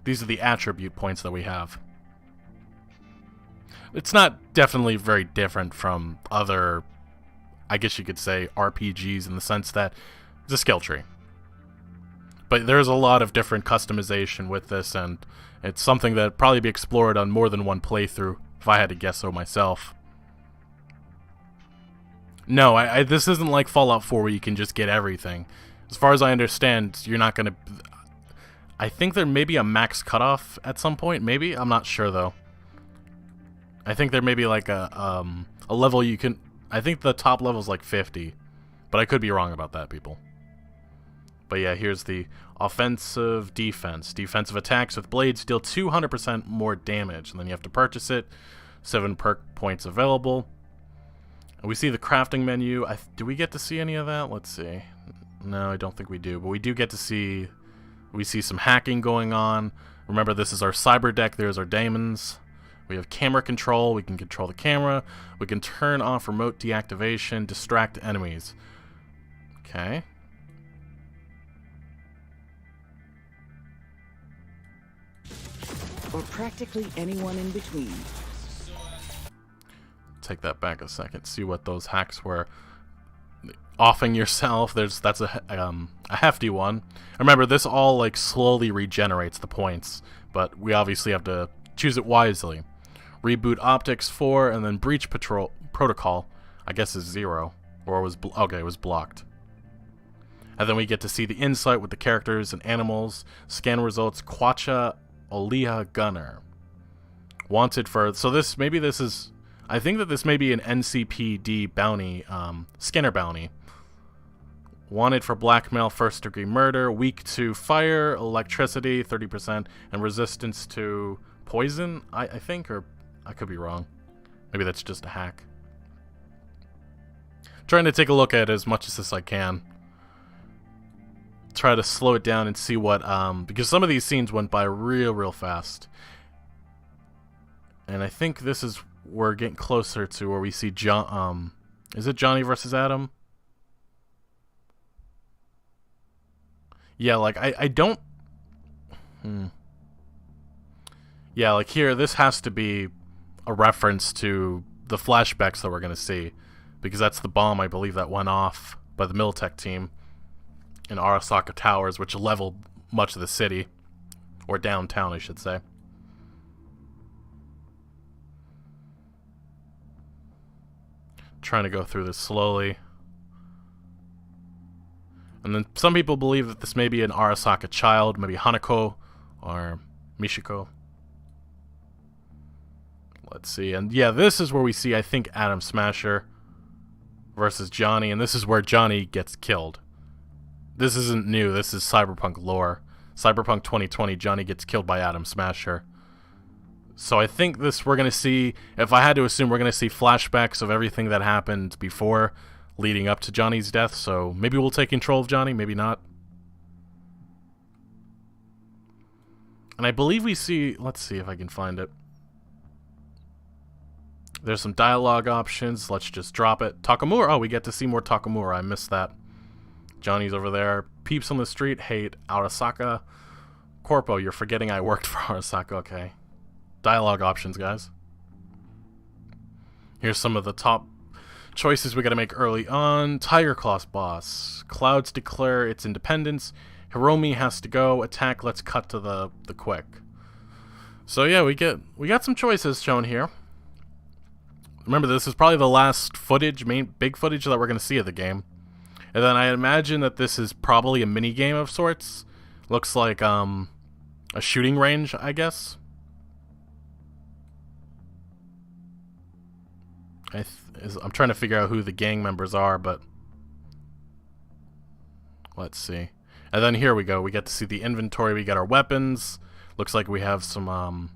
these are the attribute points that we have. It's not definitely very different from other, I guess you could say, RPGs in the sense that it's a skill tree. But there's a lot of different customization with this, and it's something that probably be explored on more than one playthrough, if I had to guess so myself. No, this isn't like Fallout 4 where you can just get everything. As far as I understand, you're not going to... I think there may be a max cutoff at some point, maybe? I'm not sure, though. I think there may be like a level you can... I think the top level is like 50, but I could be wrong about that, people. But yeah, here's the offensive defense. Defensive attacks with blades deal 200% more damage, and then you have to purchase it. 7 perk points available. And we see the crafting menu. Do we get to see any of that? Let's see. No, I don't think we do, but we do get to see... We see some hacking going on. Remember, this is our cyber deck. There's our daemons. We have camera control. We can control the camera. We can turn off remote deactivation, distract enemies. Okay. Or practically anyone in between. Take that back a second. See what those hacks were. Offing yourself. That's a hefty one. Remember, this all like slowly regenerates the points, but we obviously have to choose it wisely. Reboot optics 4, and then breach protocol. I guess is 0, or it was okay. It was blocked. And then we get to see the insight with the characters and animals. Scan results. Quacha Olia Gunner. Wanted for... So this... Maybe this is... I think that this may be an NCPD bounty. Scanner bounty. Wanted for blackmail, first-degree murder. Weak to fire, electricity, 30%. And resistance to poison, I think. Or I could be wrong. Maybe that's just a hack. Trying to take a look at as much as I can. Try to slow it down and see what, because some of these scenes went by real fast. And I think this is, we're getting closer to where we see John, is it Johnny versus Adam? Yeah, like, I don't, Yeah, like here, this has to be a reference to the flashbacks that we're going to see. Because that's the bomb, I believe, that went off by the Militech team in Arasaka Towers, which leveled much of the city. Or downtown, I should say. Trying to go through this slowly. And then some people believe that this may be an Arasaka child, maybe Hanako or Michiko. Let's see. And yeah, this is where we see, I think, Adam Smasher versus Johnny, and this is where Johnny gets killed. This isn't new. This is Cyberpunk lore. Cyberpunk 2020, Johnny gets killed by Adam Smasher. So I think this we're going to see, if I had to assume, we're going to see flashbacks of everything that happened before leading up to Johnny's death. So maybe we'll take control of Johnny, maybe not. And I believe we see, let's see if I can find it. There's some dialogue options. Let's just drop it. Takamura. Oh, we get to see more Takamura. I missed that. Johnny's over there. Peeps on the street hate Arasaka. Corpo, you're forgetting I worked for Arasaka. Okay. Dialogue options, guys. Here's some of the top choices we gotta make early on. Tiger Claws boss. Clouds declare its independence. Hiromi has to go. Attack. Let's cut to the quick. So yeah, we got some choices shown here. Remember, this is probably the last footage, big footage that we're going to see of the game. And then I imagine that this is probably a mini game of sorts. Looks like a shooting range, I guess. I'm trying to figure out who the gang members are, but let's see. And then here we go. We get to see the inventory. We got our weapons. Looks like we have some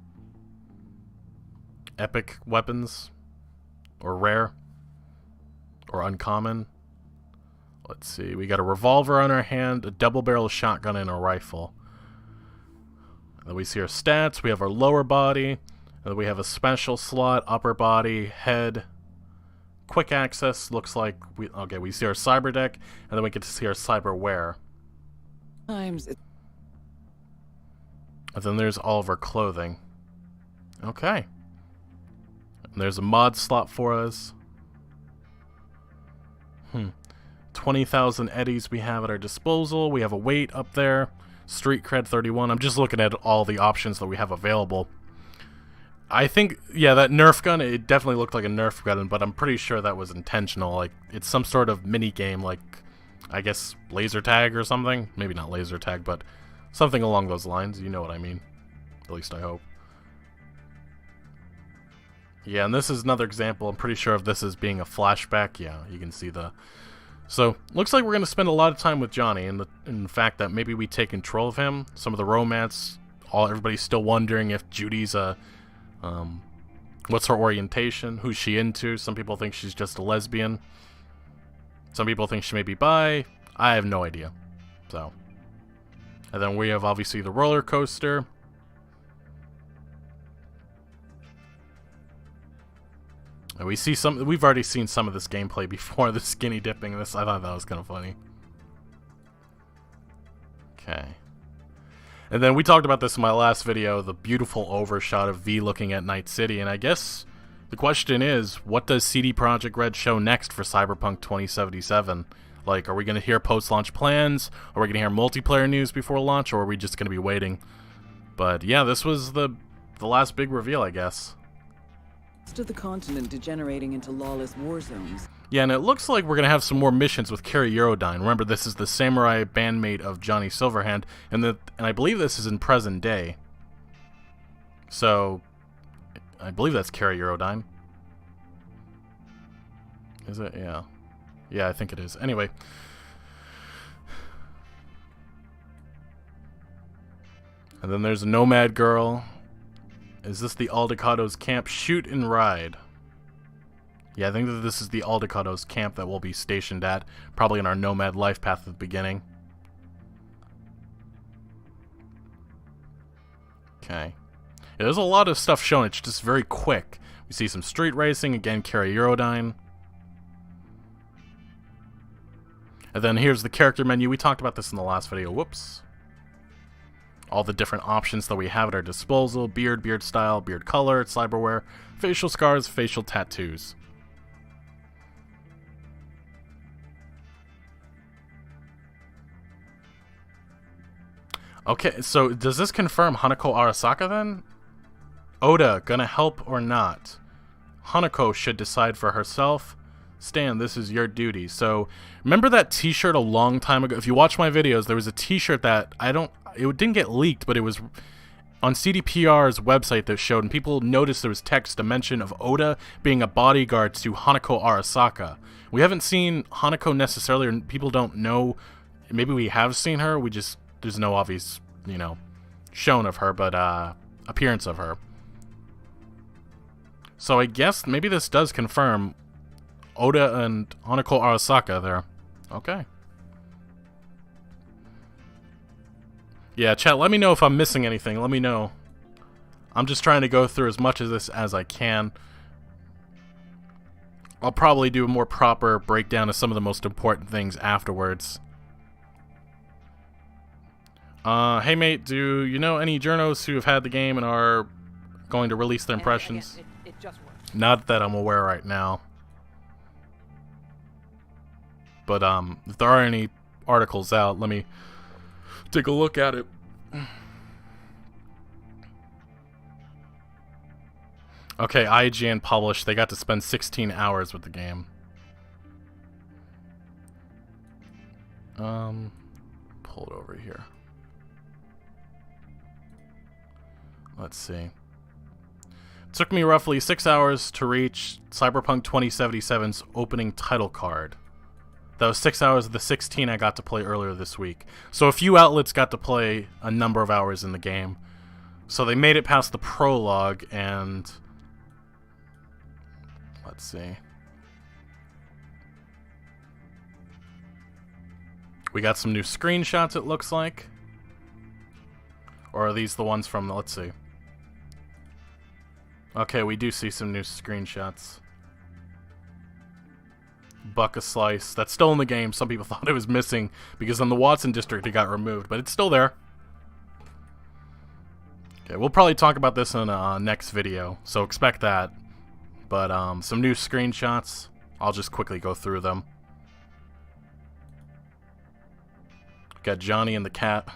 epic weapons, or rare, or uncommon. Let's see. We got a revolver on our hand, a double-barrel shotgun, and a rifle. And then we see our stats. We have our lower body. And then we have a special slot, upper body, head, quick access. Looks like we see our cyber deck, and then we get to see our cyberware. And then there's all of our clothing. Okay. And there's a mod slot for us. 20,000 eddies we have at our disposal. We have a weight up there. Street cred 31. I'm just looking at all the options that we have available. I think, yeah, that Nerf gun, it definitely looked like a Nerf gun, but I'm pretty sure that was intentional. Like, it's some sort of mini game, like, I guess, laser tag or something. Maybe not laser tag, but something along those lines. You know what I mean. At least I hope. Yeah, and this is another example. I'm pretty sure of this as being a flashback. Yeah, you can see the... So, looks like we're going to spend a lot of time with Johnny, and the fact that maybe we take control of him. Some of the romance, everybody's still wondering if Judy's a... what's her orientation? Who's she into? Some people think she's just a lesbian. Some people think she may be bi. I have no idea. So, and then we have obviously the roller coaster. And we see we've already seen some of this gameplay before, the skinny dipping. I thought that was kind of funny. Okay. And then we talked about this in my last video, the beautiful overshot of V looking at Night City, and I guess the question is, what does CD Projekt Red show next for Cyberpunk 2077? Like, are we going to hear post-launch plans? Are we going to hear multiplayer news before launch, or are we just going to be waiting? But yeah, this was the last big reveal, I guess. Of the continent degenerating into lawless war zones. Yeah, and it looks like we're going to have some more missions with Kerry Eurodyne. Remember, this is the samurai bandmate of Johnny Silverhand, and I believe this is in present day. So, I believe that's Kerry Eurodyne. Is it? Yeah. Yeah, I think it is. Anyway. And then there's a Nomad Girl. Is this the Aldecado's camp? Shoot and ride. Yeah, I think that this is the Aldecado's camp that we'll be stationed at. Probably in our Nomad life path at the beginning. Okay. Yeah, there's a lot of stuff shown. It's just very quick. We see some street racing. Again, Kerry Eurodyne. And then here's the character menu. We talked about this in the last video. Whoops. All the different options that we have at our disposal. Beard, beard style, beard color, cyberware, facial scars, facial tattoos. Okay, so does this confirm Hanako Arasaka then? Oda, gonna help or not? Hanako should decide for herself. Stan, this is your duty. So, remember that t-shirt a long time ago? If you watch my videos, there was a t-shirt that it didn't get leaked, but it was on CDPR's website that showed, and people noticed there was text, a mention of Oda being a bodyguard to Hanako Arasaka. We haven't seen Hanako necessarily, or people don't know. Maybe we have seen her, there's no obvious, shown of her, but appearance of her. So I guess maybe this does confirm Oda and Hanako Arasaka there. Okay. Yeah, chat, let me know if I'm missing anything. Let me know. I'm just trying to go through as much of this as I can. I'll probably do a more proper breakdown of some of the most important things afterwards. Hey mate, do you know any journos who have had the game and are going to release their impressions? Again, it just works. Not that I'm aware right now. But if there are any articles out, let me take a look at it. Okay, IGN published. They got to spend 16 hours with the game. Pull it over here. Let's see. It took me roughly 6 hours to reach Cyberpunk 2077's opening title card. That was 6 hours of the 16 I got to play earlier this week. So a few outlets got to play a number of hours in the game. So they made it past the prologue, and let's see. We got some new screenshots, it looks like. Or are these the ones from, let's see. Okay, we do see some new screenshots. Buck a slice. That's still in the game. Some people thought it was missing because in the Watson district it got removed, but it's still there. Okay, we'll probably talk about this in a next video, so expect that. But some new screenshots. I'll just quickly go through them. Got Johnny and the cat.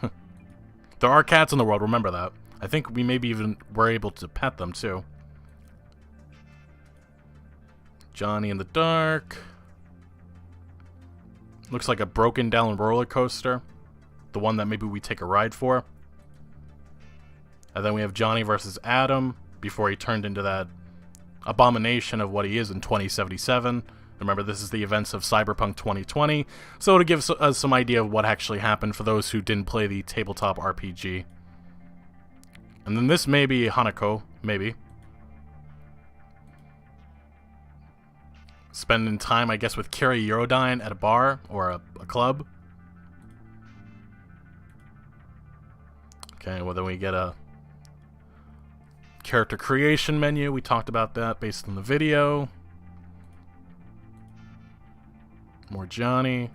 There are cats in the world, remember that. I think we maybe even were able to pet them too. Johnny in the dark. Looks like a broken down roller coaster. The one that maybe we take a ride for. And then we have Johnny versus Adam before he turned into that abomination of what he is in 2077. Remember, this is the events of Cyberpunk 2020, so to give us some idea of what actually happened for those who didn't play the tabletop RPG. And then this may be Hanako, maybe. Spending time, I guess, with Kira Eurodyne at a bar or a club. Okay, well then we get a character creation menu. We talked about that based on the video. More Johnny.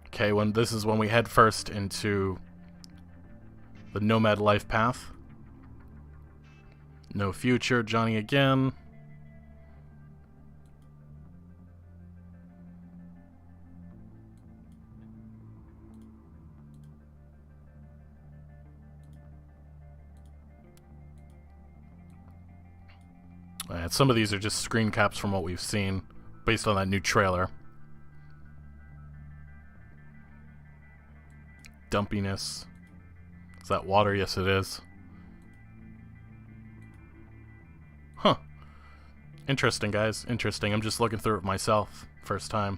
Okay, this is when we head first into the Nomad life path. No future, Johnny again. Some of these are just screen caps from what we've seen based on that new trailer. Dumpiness. Is that water? Yes, it is. Huh. Interesting, guys. Interesting. I'm just looking through it myself. First time.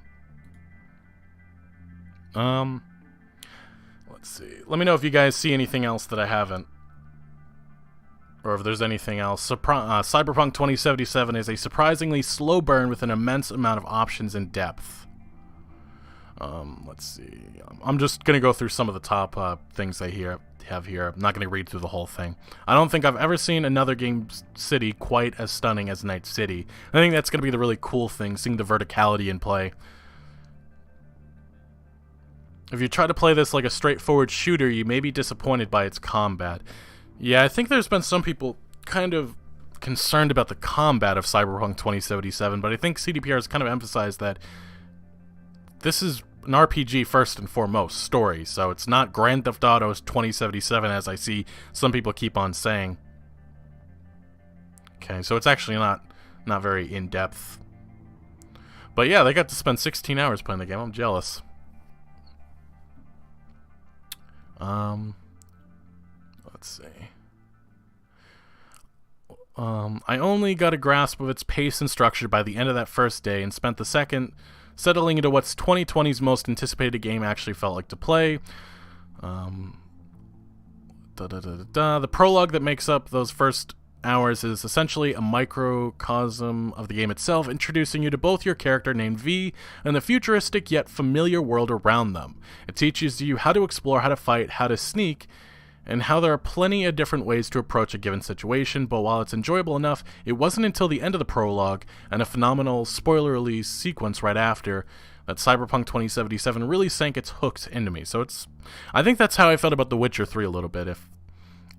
Let's see. Let me know if you guys see anything else that I haven't. Or if there's anything else. Cyberpunk 2077 is a surprisingly slow burn with an immense amount of options and depth. Let's see. I'm just going to go through some of the top things I have here. I'm not going to read through the whole thing. I don't think I've ever seen another game city quite as stunning as Night City. I think that's going to be the really cool thing, seeing the verticality in play. If you try to play this like a straightforward shooter, you may be disappointed by its combat. Yeah, I think there's been some people kind of concerned about the combat of Cyberpunk 2077, but I think CDPR has kind of emphasized that this is an RPG first and foremost, story, so it's not Grand Theft Auto 2077 as I see some people keep on saying. Okay, so it's actually not very in-depth. But yeah, they got to spend 16 hours playing the game. I'm jealous. Let's see. I only got a grasp of its pace and structure by the end of that first day and spent the second settling into what's 2020's most anticipated game actually felt like to play. The prologue that makes up those first hours is essentially a microcosm of the game itself, introducing you to both your character named V and the futuristic yet familiar world around them. It teaches you how to explore, how to fight, how to sneak, and how there are plenty of different ways to approach a given situation, but while it's enjoyable enough, it wasn't until the end of the prologue and a phenomenal spoiler-release sequence right after that Cyberpunk 2077 really sank its hooks into me. So I think that's how I felt about The Witcher 3 a little bit.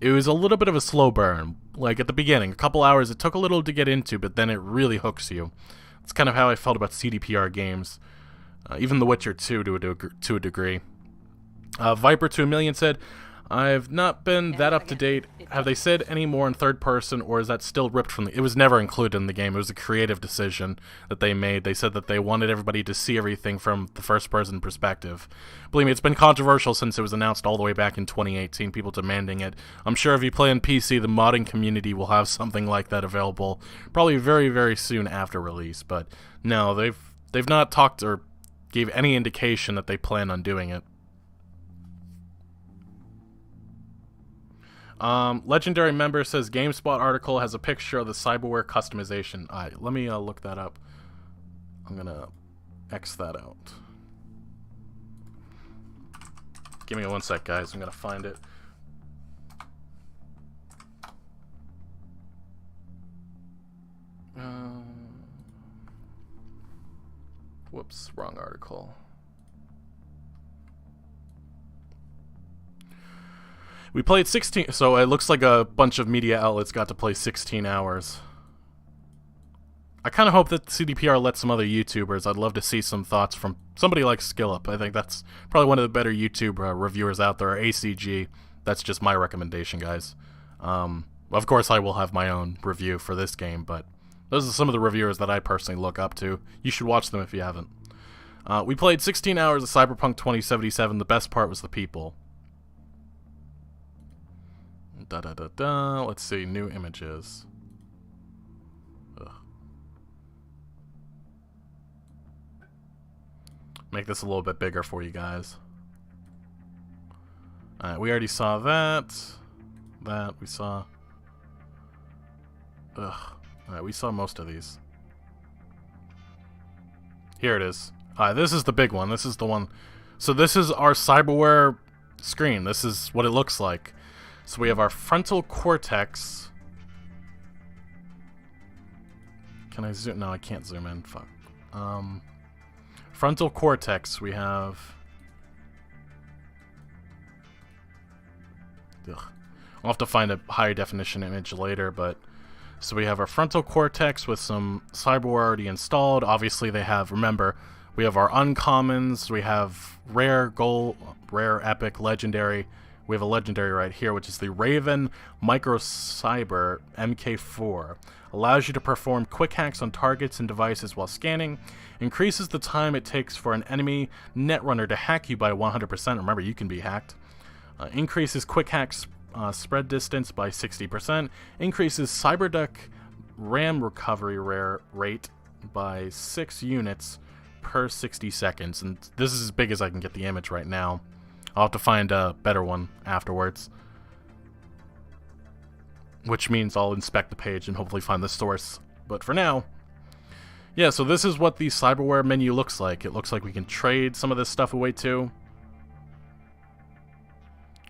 It was a little bit of a slow burn, like at the beginning, a couple hours, it took a little to get into, but then it really hooks you. It's kind of how I felt about CDPR games, even The Witcher 2 to a degree. Viper2 Million said, I've not been that up to date. Have they said any more in third person, or is that still ripped from the... It was never included in the game. It was a creative decision that they made. They said that they wanted everybody to see everything from the first person perspective. Believe me, it's been controversial since it was announced all the way back in 2018, people demanding it. I'm sure if you play on PC, the modding community will have something like that available probably very, very soon after release. But no, they've not talked or gave any indication that they plan on doing it. Legendary member says GameSpot article has a picture of the cyberware customization. Alright, let me look that up. I'm gonna X that out. Give me 1 sec, guys. I'm gonna find it. Whoops, wrong article. We played 16, so it looks like a bunch of media outlets got to play 16 hours. I kind of hope that CDPR lets some other YouTubers. I'd love to see some thoughts from somebody like SkillUp. I think that's probably one of the better YouTube reviewers out there, or ACG. That's just my recommendation, guys. Of course, I will have my own review for this game, but those are some of the reviewers that I personally look up to. You should watch them if you haven't. We played 16 hours of Cyberpunk 2077. The best part was the people. Let's see, new images. Ugh. Make this a little bit bigger for you guys. Alright, we already saw that. That we saw. Ugh. Alright, we saw most of these. Here it is. This is the big one. This is the one. So this is our cyberware screen. This is what it looks like. So we have our frontal cortex. Can I zoom? No, I can't zoom in. Fuck. Frontal cortex. We have. Ugh. I'll have to find a higher definition image later, but so we have our frontal cortex with some cyberware already installed. Obviously, they have. Remember, we have our uncommons. We have rare, gold, rare, epic, legendary. We have a legendary right here, which is the Raven Microcyber MK4. Allows you to perform quick hacks on targets and devices while scanning. Increases the time it takes for an enemy netrunner to hack you by 100%. Remember, you can be hacked. Increases quick hacks spread distance by 60%. Increases cyberduck RAM recovery rate by 6 units per 60 seconds. And this is as big as I can get the image right now. I'll have to find a better one afterwards. Which means I'll inspect the page and hopefully find the source. But for now, yeah, so this is what the cyberware menu looks like. It looks like we can trade some of this stuff away too.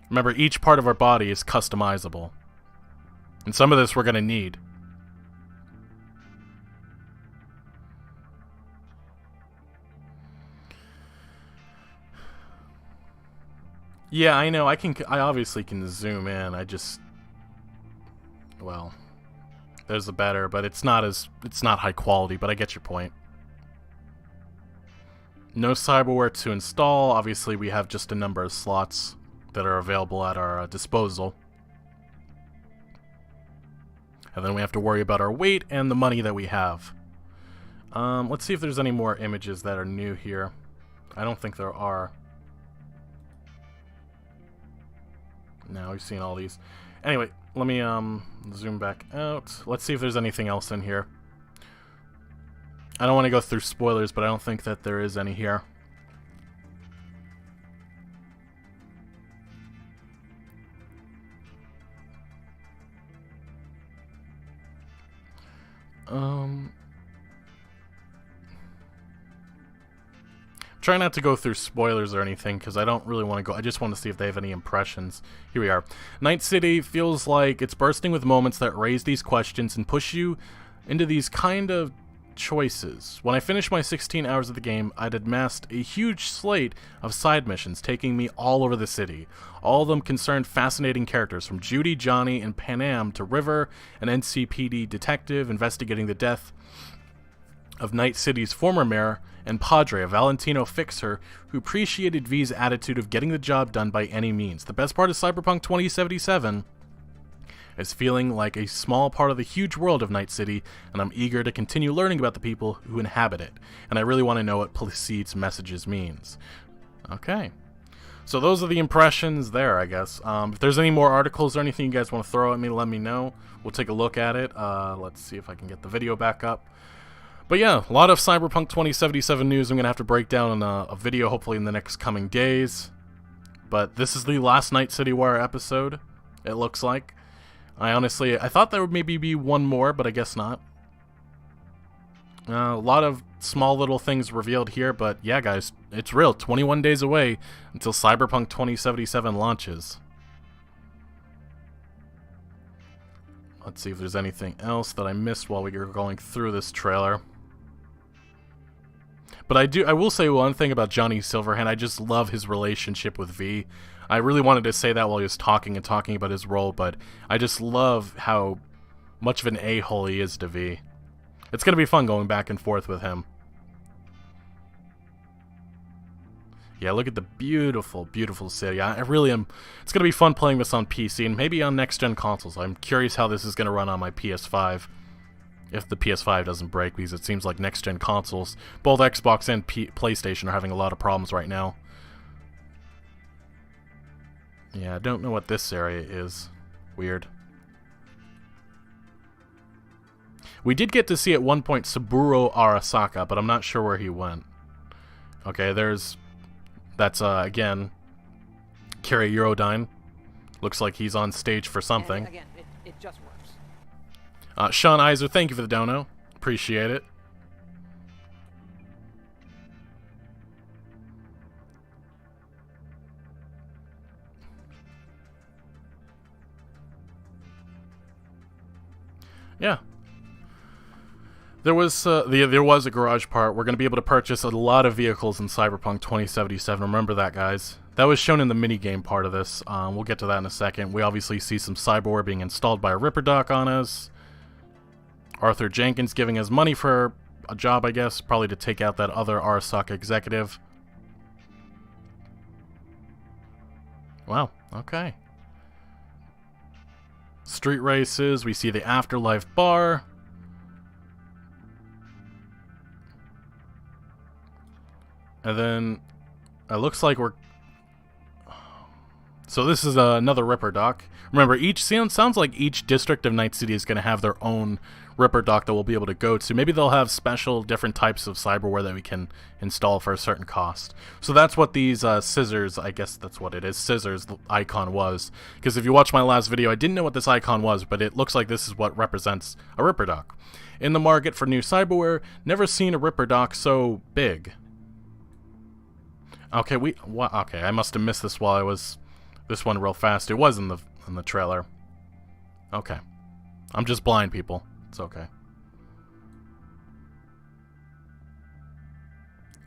Remember, each part of our body is customizable. And some of this we're going to need. Yeah, I know. I obviously can zoom in. I just, well, there's the better, but it's not high quality, but I get your point. No cyberware to install. Obviously, we have just a number of slots that are available at our disposal. And then we have to worry about our weight and the money that we have. Let's see if there's any more images that are new here. I don't think there are. Now we've seen all these. Anyway, let me zoom back out. Let's see if there's anything else in here. I don't want to go through spoilers, but I don't think that there is any here. Try not to go through spoilers or anything, because I don't really want to go. I just want to see if they have any impressions. Here we are. Night City feels like it's bursting with moments that raise these questions and push you into these kind of choices. When I finished my 16 hours of the game, I'd amassed a huge slate of side missions taking me all over the city. All of them concerned fascinating characters, from Judy, Johnny, and Panam to River, an NCPD detective investigating the death of Night City's former mayor, and Padre, a Valentino fixer who appreciated V's attitude of getting the job done by any means. The best part of Cyberpunk 2077 is feeling like a small part of the huge world of Night City, and I'm eager to continue learning about the people who inhabit it, and I really want to know what Placid's messages means. Okay. So those are the impressions there, I guess. If there's any more articles or anything you guys want to throw at me, let me know. We'll take a look at it. Let's see if I can get the video back up. But yeah, a lot of Cyberpunk 2077 news I'm going to have to break down in a video hopefully in the next coming days. But this is the last Night City Wire episode, it looks like. I thought there would maybe be one more, but I guess not. A lot of small little things revealed here, but yeah, guys, it's real. 21 days away until Cyberpunk 2077 launches. Let's see if there's anything else that I missed while we were going through this trailer. But I will say one thing about Johnny Silverhand. I just love his relationship with V. I really wanted to say that while he was talking about his role, but I just love how much of an a-hole he is to V. It's going to be fun going back and forth with him. Yeah, look at the beautiful, beautiful city. I really am. It's going to be fun playing this on PC and maybe on next-gen consoles. I'm curious how this is going to run on my PS5. If the PS5 doesn't break, because it seems like next-gen consoles, both Xbox and PlayStation, are having a lot of problems right now. Yeah, I don't know what this area is. Weird. We did get to see at one point Saburo Arasaka, but I'm not sure where he went. Okay, that's again, Kira Eurodyne. Looks like he's on stage for something. And again, it just works. Sean Iser, thank you for the dono. Appreciate it. Yeah. There was a garage part. We're going to be able to purchase a lot of vehicles in Cyberpunk 2077. Remember that, guys. That was shown in the minigame part of this. We'll get to that in a second. We obviously see some cyberware being installed by a Ripper Doc on us. Arthur Jenkins giving us money for a job, I guess. Probably to take out that other Arasaka executive. Wow, okay. Street races. We see the Afterlife bar. And then it looks like we're... So this is another Ripper Doc. Remember, sounds like each district of Night City is going to have their own Ripper Doc that we'll be able to go to. Maybe they'll have special different types of cyberware that we can install for a certain cost. So that's what these scissors, I guess that's what it is, scissors icon was. Because if you watch my last video, I didn't know what this icon was, but it looks like this is what represents a Ripper Doc. In the market for new cyberware, never seen a Ripper Doc so big. Okay, okay, I must have missed this while I was this one real fast. It was in the trailer. Okay. I'm just blind, people. It's okay.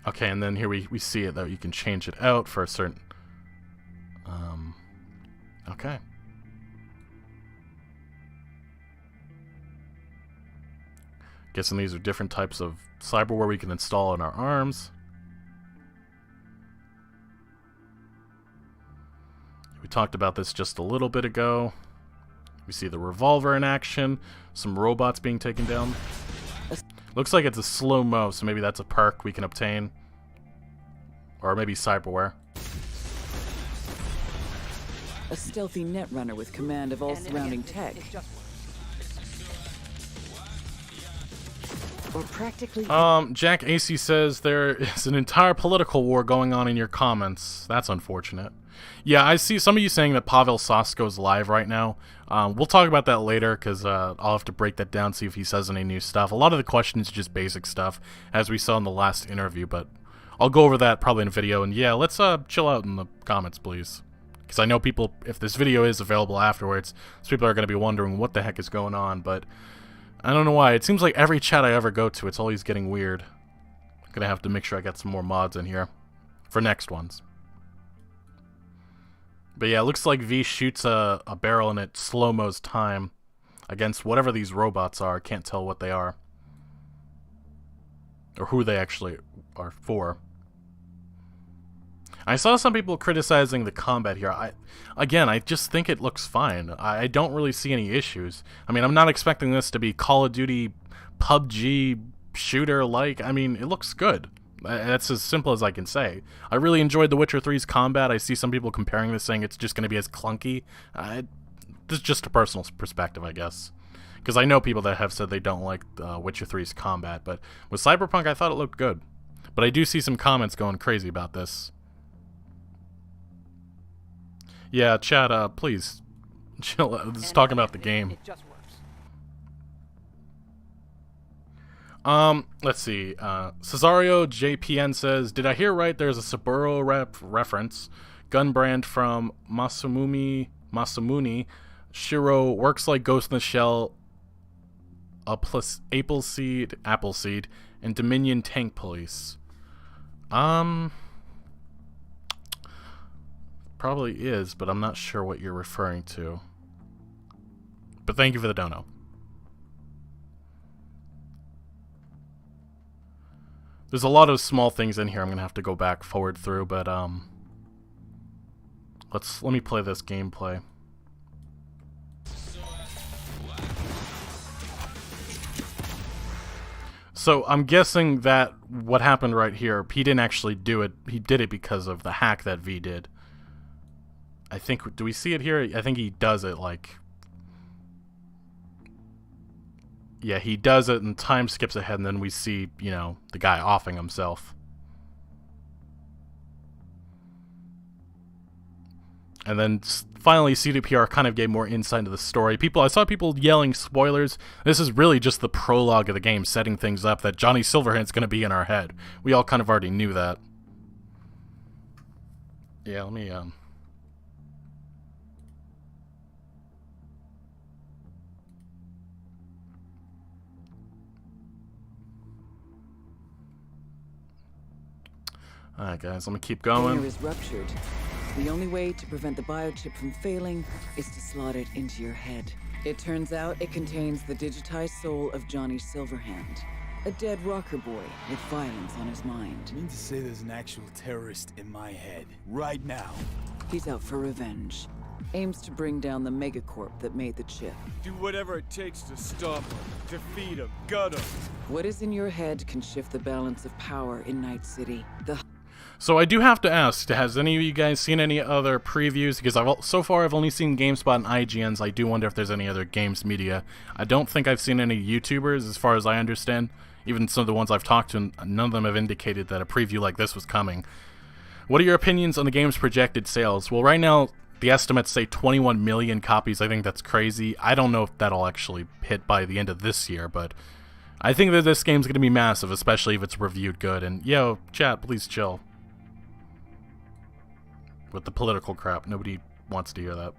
Okay, and then here we see it, though. You can change it out for a certain... okay. Guessing these are different types of cyberware we can install in our arms. We talked about this just a little bit ago. We see the revolver in action, some robots being taken down. Looks like it's a slow-mo, so maybe that's a perk we can obtain. Or maybe cyberware. A stealthy netrunner with command of all surrounding tech. Or practically... Jack AC says there is an entire political war going on in your comments. That's unfortunate. Yeah, I see some of you saying that Pavel Sasko's live right now. We'll talk about that later, because I'll have to break that down, see if he says any new stuff. A lot of the questions are just basic stuff, as we saw in the last interview, but I'll go over that probably in a video. And yeah, let's chill out in the comments, please. Because I know people, if this video is available afterwards, people are going to be wondering what the heck is going on, but I don't know why. It seems like every chat I ever go to, it's always getting weird. I'm going to have to make sure I get some more mods in here for next ones. But yeah, it looks like V shoots a barrel and it slow-mo's time against whatever these robots are. I can't tell what they are. Or who they actually or 4. I saw some people criticizing the combat here. I just think it looks fine. I don't really see any issues. I mean, I'm not expecting this to be Call of Duty, PUBG shooter-like. I mean, it looks good. That's as simple as I can say. I really enjoyed The Witcher 3's combat. I see some people comparing this, saying it's just going to be as clunky. This is just a personal perspective, I guess. Because I know people that have said they don't like Witcher 3's combat. But with Cyberpunk, I thought it looked good. But I do see some comments going crazy about this. Yeah, chat, please chill. Let's talk about the game. It just works. Let's see. Cesario JPN says, "Did I hear right? There's a Saburo reference. Gun brand from Masamune. Shiro works like Ghost in the Shell. Appleseed, and Dominion Tank Police." Probably is, but I'm not sure what you're referring to. But thank you for the dono. There's a lot of small things in here I'm gonna have to go back forward through, but let me play this gameplay. So I'm guessing that what happened right here, he didn't actually do it. He did it because of the hack that V did. I think, do we see it here? I think he does it like... Yeah, he does it and time skips ahead, and then we see, you know, the guy offing himself. And then finally CDPR kind of gave more insight into the story. I saw people yelling spoilers. This is really just the prologue of the game, setting things up that Johnny Silverhand's going to be in our head. We all kind of already knew that. Yeah, let me, Alright guys, let me keep going. Is ruptured. The only way to prevent the biochip from failing is to slot it into your head. It turns out it contains the digitized soul of Johnny Silverhand, a dead rocker boy with violence on his mind. You mean to say there's an actual terrorist in my head right now? He's out for revenge. Aims to bring down the megacorp that made the chip. Do whatever it takes to stop him, defeat him, gut him. What is in your head can shift the balance of power in Night City. So I do have to ask, has any of you guys seen any other previews? Because so far I've only seen GameSpot and IGN's. I do wonder if there's any other games media. I don't think I've seen any YouTubers, as far as I understand. Even some of the ones I've talked to, none of them have indicated that a preview like this was coming. What are your opinions on the game's projected sales? Well, right now, the estimates say 21 million copies. I think that's crazy. I don't know if that'll actually hit by the end of this year, but I think that this game's going to be massive, especially if it's reviewed good. And, yo, chat, please chill with the political crap. Nobody wants to hear that.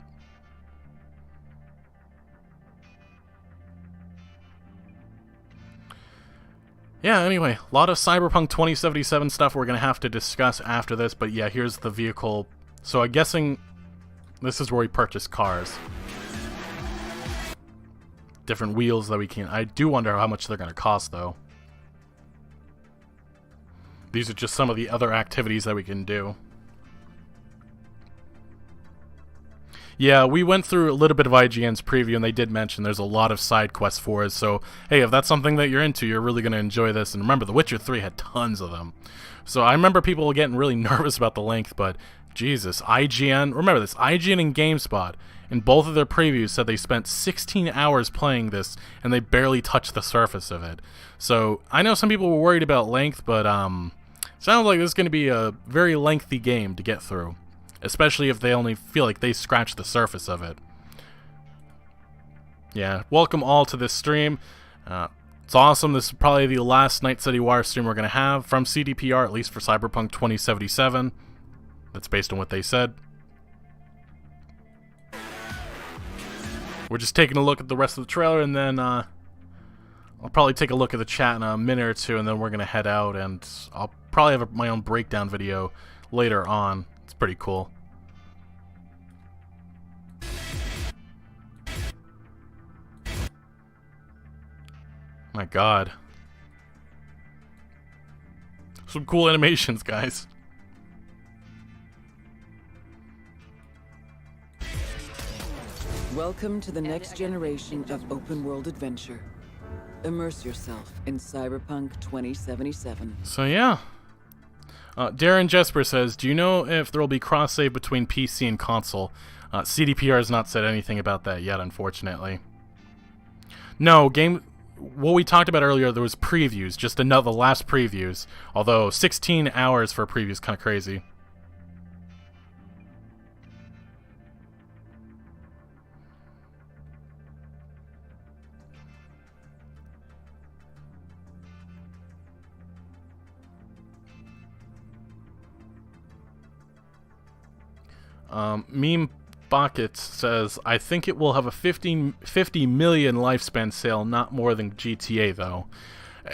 Yeah, anyway, a lot of Cyberpunk 2077 stuff we're going to have to discuss after this, but yeah, here's the vehicle. So I'm guessing this is where we purchase cars. Different wheels that we can... I do wonder how much they're going to cost, though. These are just some of the other activities that we can do. Yeah, we went through a little bit of IGN's preview, and they did mention there's a lot of side quests for us, so hey, if that's something that you're into, you're really going to enjoy this. And remember, The Witcher 3 had tons of them. So I remember people getting really nervous about the length, but Jesus, IGN, remember this, IGN and GameSpot, in both of their previews said they spent 16 hours playing this, and they barely touched the surface of it. So I know some people were worried about length, but sounds like this is going to be a very lengthy game to get through. Especially if they only feel like they scratched the surface of it. Yeah, welcome all to this stream. It's awesome. This is probably the last Night City Wire stream we're going to have from CDPR, at least for Cyberpunk 2077. That's based on what they said. We're just taking a look at the rest of the trailer, and then I'll probably take a look at the chat in a minute or two, and then we're going to head out, and I'll probably have my own breakdown video later on. It's pretty cool. My God. Some cool animations, guys. Welcome to the next generation of open-world adventure. Immerse yourself in Cyberpunk 2077. So yeah. Darren Jesper says, do you know if there will be cross-save between PC and console? CDPR has not said anything about that yet, unfortunately. No, what we talked about earlier, there was previews, just the last previews. Although 16 hours for a preview is kind of crazy. Meme Buckets says, I think it will have a 50 million lifespan sale, not more than GTA, though.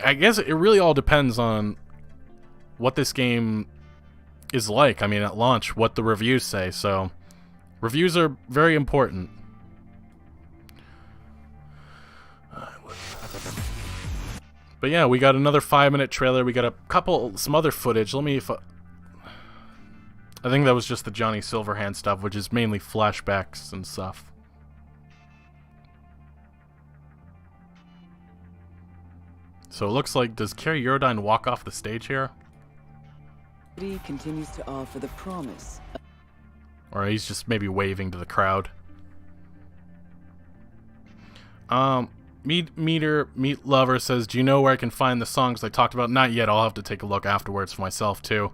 I guess it really all depends on what this game is like. I mean, at launch, what the reviews say. So, reviews are very important. But yeah, we got another 5-minute trailer. We got some other footage. Let me... I think that was just the Johnny Silverhand stuff, which is mainly flashbacks and stuff. So it looks like, does Kerry Eurodyne walk off the stage here? He continues to offer the promise. Or he's just maybe waving to the crowd. Meat Lover says, do you know where I can find the songs I talked about? Not yet, I'll have to take a look afterwards for myself too.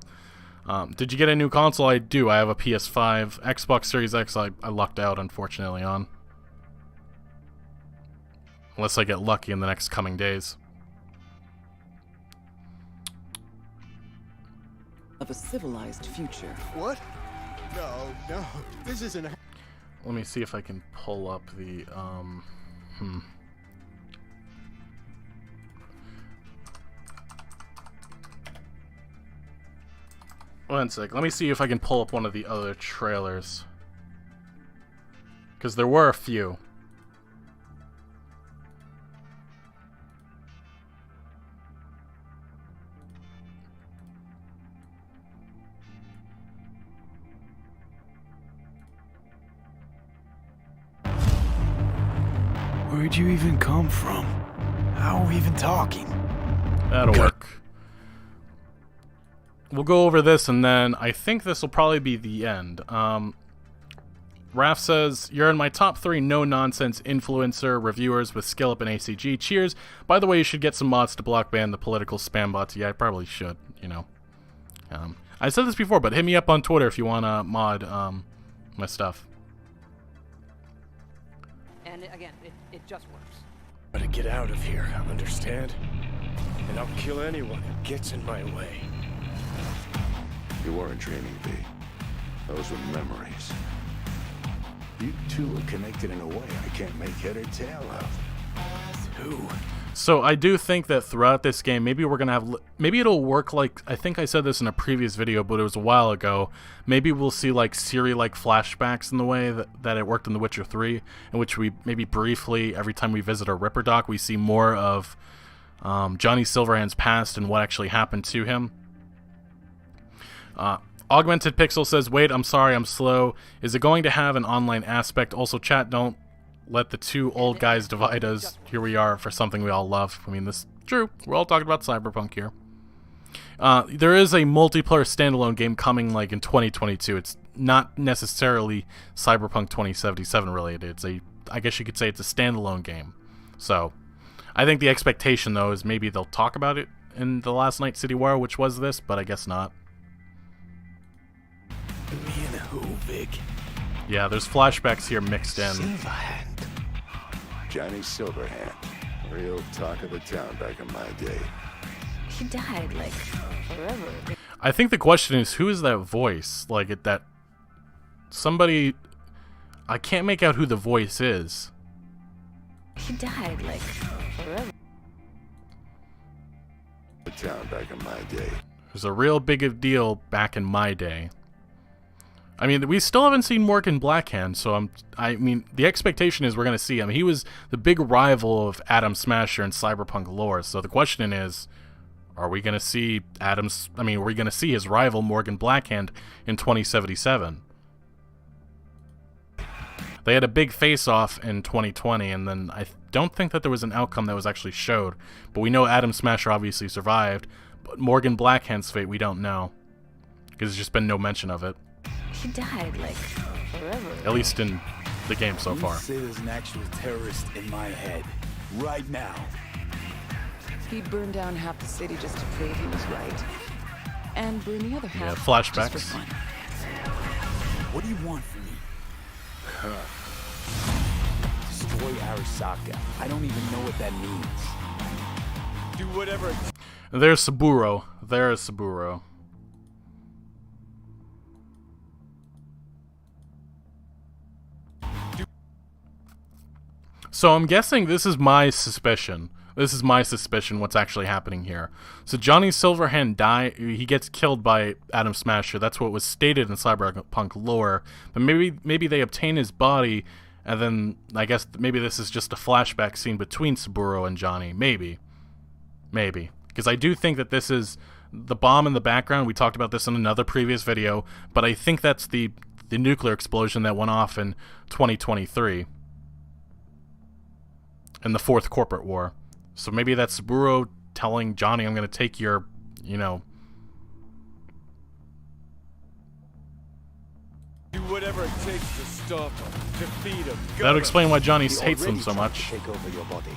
Did you get a new console? I do. I have a PS5. Xbox Series X I lucked out, unfortunately, on. Unless I get lucky in the next coming days. Of a civilized future. What? No, this isn't... Let me see if I can pull up the, One sec. Let me see if I can pull up one of the other trailers. Because there were a few. Where'd you even come from? How are we even talking? That'll work. We'll go over this, and then I think this will probably be the end. Raph says, you're in my top 3 no-nonsense influencer reviewers with skill up in ACG. Cheers. By the way, you should get some mods to block ban the political spam bots. Yeah, I probably should, you know. I said this before, but hit me up on Twitter if you want to mod my stuff. And again, it just works. Gotta get out of here, understand? And I'll kill anyone who gets in my way. You weren't dreaming, V. Those were memories. You two are connected in a way I can't make head or tail of. Who? So I do think that throughout this game, maybe we're gonna have, maybe it'll work like, I think I said this in a previous video, but it was a while ago. Maybe we'll see like Siri-like flashbacks in the way that it worked in The Witcher 3, in which we maybe briefly, every time we visit a Ripper Doc, we see more of Johnny Silverhand's past and what actually happened to him. Augmented Pixel says, wait, I'm sorry, I'm slow. Is it going to have an online aspect? Also, chat, don't let the two old guys divide us. Here we are for something we all love. I mean, this is true. We're all talking about Cyberpunk here. There is a multiplayer standalone game coming like in 2022. It's not necessarily Cyberpunk 2077 related. It's I guess you could say it's a standalone game. So, I think the expectation though is maybe they'll talk about it in the last Night City War, which was this, but I guess not. Me and who, Vic? Yeah, there's flashbacks here mixed in. Silverhand. Johnny Silverhand. Real talk of the town back in my day. He died, like, forever. I think the question is, who is that voice? Like, that... Somebody... I can't make out who the voice is. He died, like, forever. The town back in my day. It was a real big deal back in my day. I mean, we still haven't seen Morgan Blackhand, so I mean, the expectation is we're going to see him. He was the big rival of Adam Smasher in Cyberpunk lore, so the question is, Are we going to see are we going to see his rival Morgan Blackhand in 2077? They had a big face-off in 2020, and then I don't think that there was an outcome that was actually showed. But we know Adam Smasher obviously survived, but Morgan Blackhand's fate we don't know, because there's just been no mention of it. He died, like, forever. At least in the game so far. You say there's an actual terrorist in my head, right now. He burned down half the city just to prove he was right. And burned the other half. Yeah, flashbacks. Just for fun. What do you want from me? Destroy Arasaka. I don't even know what that means. Do whatever. There's Saburo. There's Saburo. So I'm guessing this is my suspicion. This is my suspicion what's actually happening here. So Johnny Silverhand he gets killed by Adam Smasher. That's what was stated in Cyberpunk lore. But maybe they obtain his body, and then I guess maybe this is just a flashback scene between Saburo and Johnny. Maybe. Because I do think that this is the bomb in the background. We talked about this in another previous video, but I think that's the nuclear explosion that went off in 2023. In the Fourth Corporate War. So maybe that's Saburo telling Johnny, I'm going to take your, Do whatever it takes to stop him, defeat him. That would explain why Johnny hates them so much. Take over your body.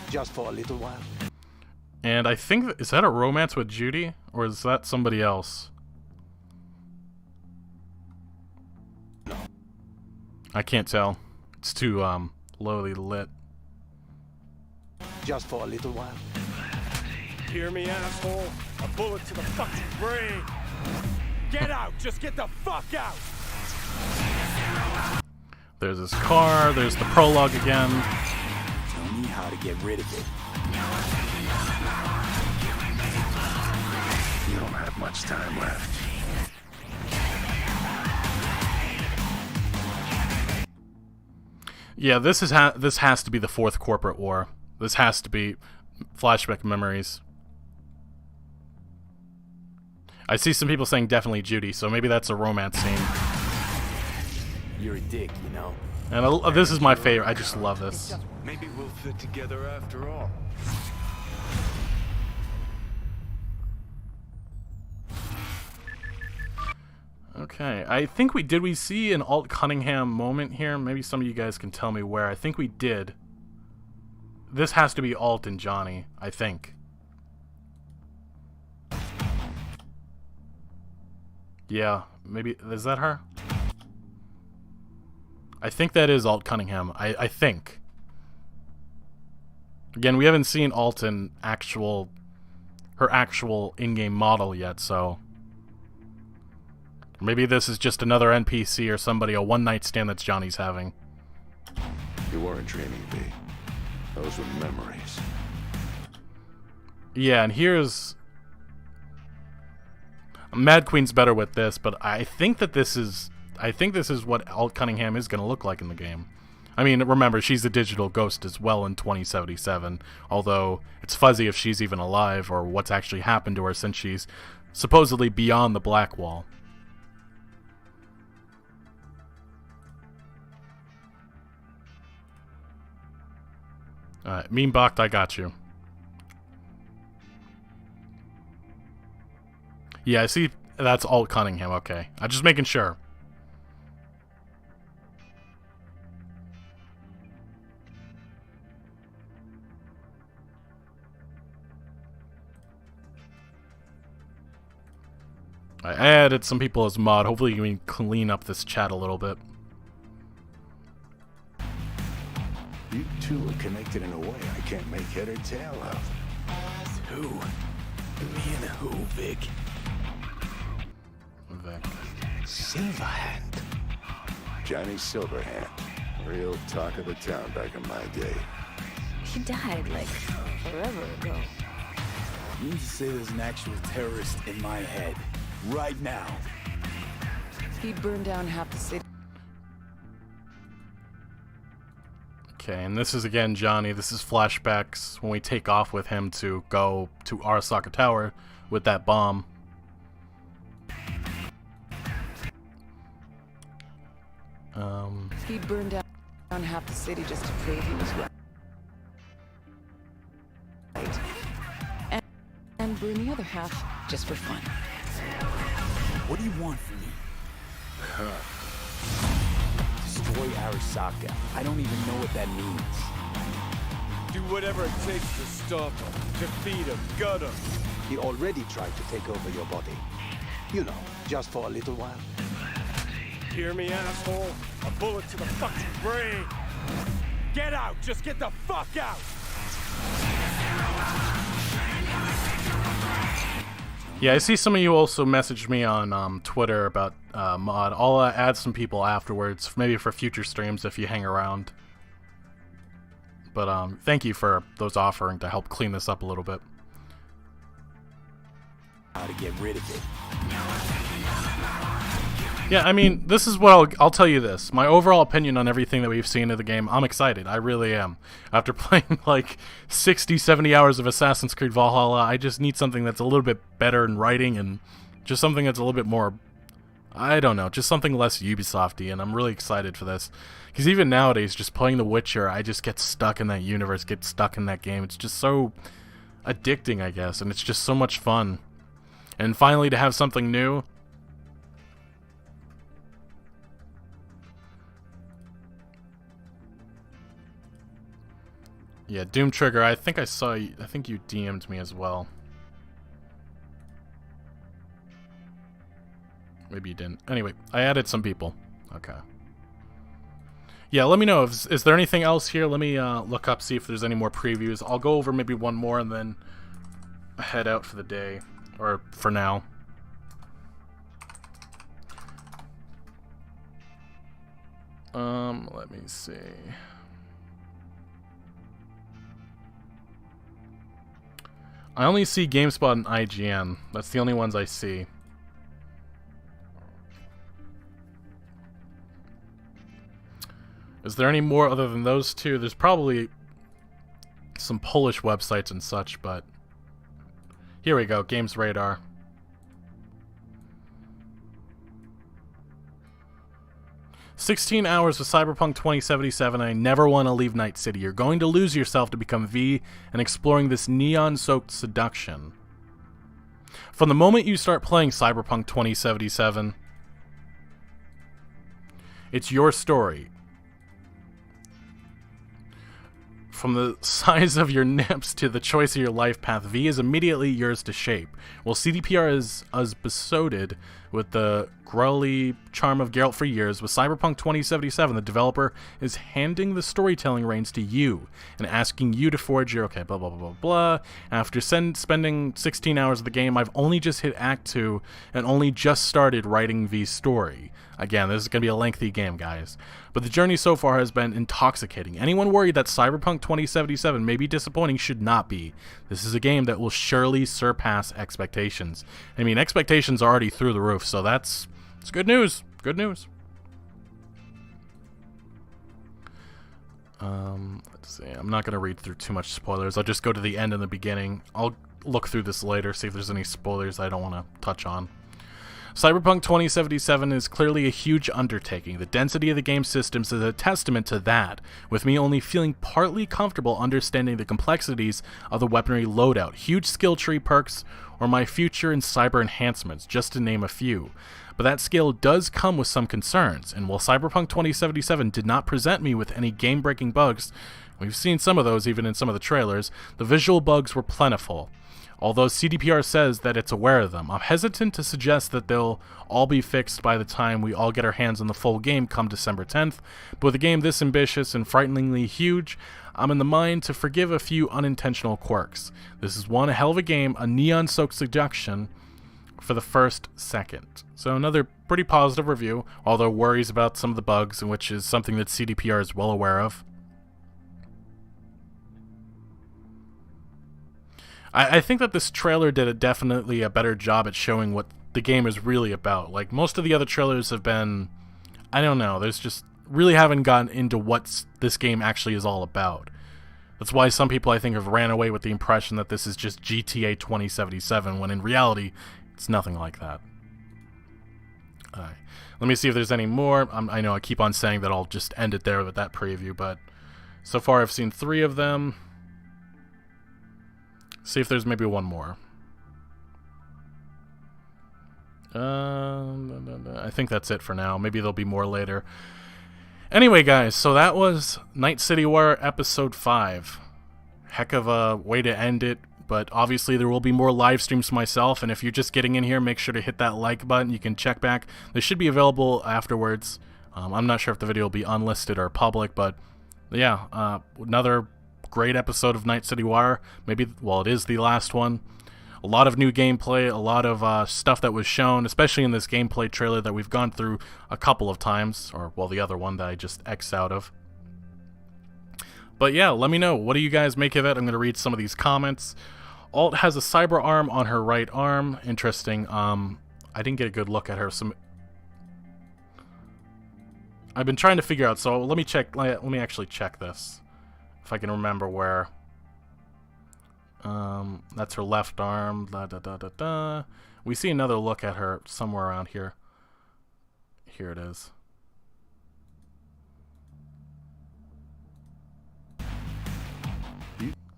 Just for a little while. And I think, is that a romance with Judy? Or is that somebody else? No. I can't tell. It's too, lowly lit. Just for a little while. Hear me, asshole? A bullet to the fucking brain. Get out! Just get the fuck out! There's his car. There's the prologue again. Tell me how to get rid of it. You don't have much time left. Yeah, this has to be the Fourth Corporate War. This has to be flashback memories. I see some people saying definitely Judy, so maybe that's a romance scene. You're a dick, you know. And this is my favorite. I just love this. Maybe we'll fit together after all. Okay, I think did we see an Alt Cunningham moment here? Maybe some of you guys can tell me where. I think we did. This has to be Alt and Johnny, I think. Yeah, maybe, is that her? I think that is Alt Cunningham, I think. Again, we haven't seen Alt in her actual in-game model yet, so... Maybe this is just another NPC or somebody, a one-night stand that Johnny's having. You weren't dreaming, V. Those were memories. Yeah, and here's... Mad Queen's better with this, but I think this is what Alt Cunningham is going to look like in the game. I mean, remember, she's a digital ghost as well in 2077, although it's fuzzy if she's even alive or what's actually happened to her since she's supposedly beyond the Black Wall. Alright, Meanbocht, I got you. Yeah, I see that's Alt Cunningham, okay. I'm just making sure. I added some people as mod. Hopefully you can clean up this chat a little bit. You two are connected in a way I can't make head or tail of. Who? Me and who, Vic? Vic. Silverhand. Johnny Silverhand. Real talk of the town back in my day. He died, like, forever ago. You say there's an actual terrorist in my head, right now. He burned down half the city. Okay, and this is again Johnny. This is flashbacks when we take off with him to go to Arasaka Tower with that bomb. He'd burned down half the city just to prove he was right. And burn the other half just for fun. What do you want from me? Destroy Arasaka. I don't even know what that means. Do whatever it takes to stop him, defeat him, gut him. He already tried to take over your body. You know, just for a little while. Hear me, asshole? A bullet to the fucking brain. Get out! Just get the fuck out! Yeah, I see some of you also messaged me on Twitter about mod. I'll add some people afterwards, maybe for future streams if you hang around. But thank you for those offering to help clean this up a little bit. How to get rid of it. Yeah, I mean, this is what I'll tell you this. My overall opinion on everything that we've seen in the game, I'm excited. I really am. After playing like 60, 70 hours of Assassin's Creed Valhalla, I just need something that's a little bit better in writing and just something that's a little bit more, I don't know, just something less Ubisoft-y, and I'm really excited for this. Because even nowadays, just playing The Witcher, I just get stuck in that universe, get stuck in that game. It's just so addicting, I guess, and it's just so much fun. And finally, to have something new... Yeah, Doom Trigger, I think I saw you, I think you DM'd me as well. Maybe you didn't. Anyway, I added some people. Okay. Yeah, let me know. Is there anything else here? Let me look up, see if there's any more previews. I'll go over maybe one more and then head out for the day. Or for now. Let me see. I only see GameSpot and IGN. That's the only ones I see. Is there any more other than those two? There's probably some Polish websites and such, but... Here we go, Games Radar. "16 hours of Cyberpunk 2077, I never want to leave Night City. You're going to lose yourself to become V and exploring this neon-soaked seduction. From the moment you start playing Cyberpunk 2077, it's your story. From the size of your nips to the choice of your life path, V is immediately yours to shape. While CDPR is as besotted with the growly charm of Geralt for years, with Cyberpunk 2077, the developer is handing the storytelling reins to you and asking you to forge your... Okay, blah, blah, blah, blah, blah. After spending 16 hours of the game, I've only just hit Act 2 and only just started writing V's story. Again, this is going to be a lengthy game, guys. But the journey so far has been intoxicating. Anyone worried that Cyberpunk 2077 may be disappointing should not be. This is a game that will surely surpass expectations. I mean, expectations are already through the roof, so it's good news. Good news. Let's see. I'm not going to read through too much spoilers. I'll just go to the end and the beginning. I'll look through this later, see if there's any spoilers I don't want to touch on. Cyberpunk 2077 is clearly a huge undertaking. The density of the game systems is a testament to that, with me only feeling partly comfortable understanding the complexities of the weaponry loadout, huge skill tree perks, or my future in cyber enhancements, just to name a few. But that scale does come with some concerns, and while Cyberpunk 2077 did not present me with any game-breaking bugs, we've seen some of those even in some of the trailers, the visual bugs were plentiful. Although CDPR says that it's aware of them, I'm hesitant to suggest that they'll all be fixed by the time we all get our hands on the full game come December 10th, but with a game this ambitious and frighteningly huge, I'm in the mind to forgive a few unintentional quirks. This is one hell of a game, a neon-soaked seduction for the first second. So another pretty positive review, although worries about some of the bugs, which is something that CDPR is well aware of. I think that this trailer did definitely a better job at showing what the game is really about. Like, most of the other trailers have been, I don't know, there's just really haven't gotten into what this game actually is all about. That's why some people, I think, have ran away with the impression that this is just GTA 2077, when in reality, it's nothing like that. Alright, let me see if there's any more. I know I keep on saying that I'll just end it there with that preview, but so far I've seen 3 of them. See if there's maybe one more. I think that's it for now. Maybe there'll be more later. Anyway, guys, so that was Night City Wire Episode 5. Heck of a way to end it, but obviously there will be more live streams myself, and if you're just getting in here, make sure to hit that like button. You can check back. They should be available afterwards. I'm not sure if the video will be unlisted or public, but yeah, another great episode of Night City Wire. Maybe, well, it is the last one. A lot of new gameplay, a lot of stuff that was shown, especially in this gameplay trailer that we've gone through a couple of times, or, well, the other one that I just X'd out of. But yeah, let me know. What do you guys make of it? I'm going to read some of these comments. Alt has a cyber arm on her right arm. Interesting. I didn't get a good look at her. I've been trying to figure out, so let me check. Let me actually check this, if I can remember where. That's her left arm. We see another look at her somewhere around here. Here it is.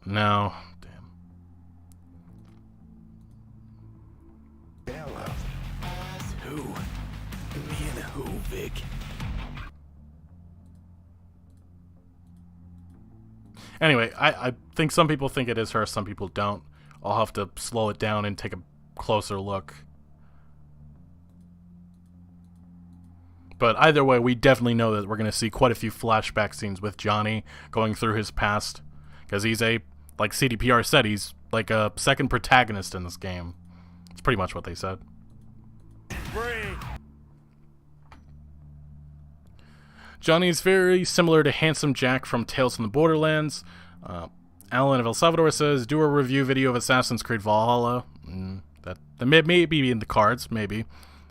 No. Damn. Who? Me and who, Vic? Anyway, I think some people think it is her, some people don't. I'll have to slow it down and take a closer look. But either way, we definitely know that we're going to see quite a few flashback scenes with Johnny going through his past. Because he's like CDPR said, he's like a second protagonist in this game. It's pretty much what they said. Johnny's very similar to Handsome Jack from Tales from the Borderlands. Alan of El Salvador says, do a review video of Assassin's Creed Valhalla. That may be in the cards, maybe.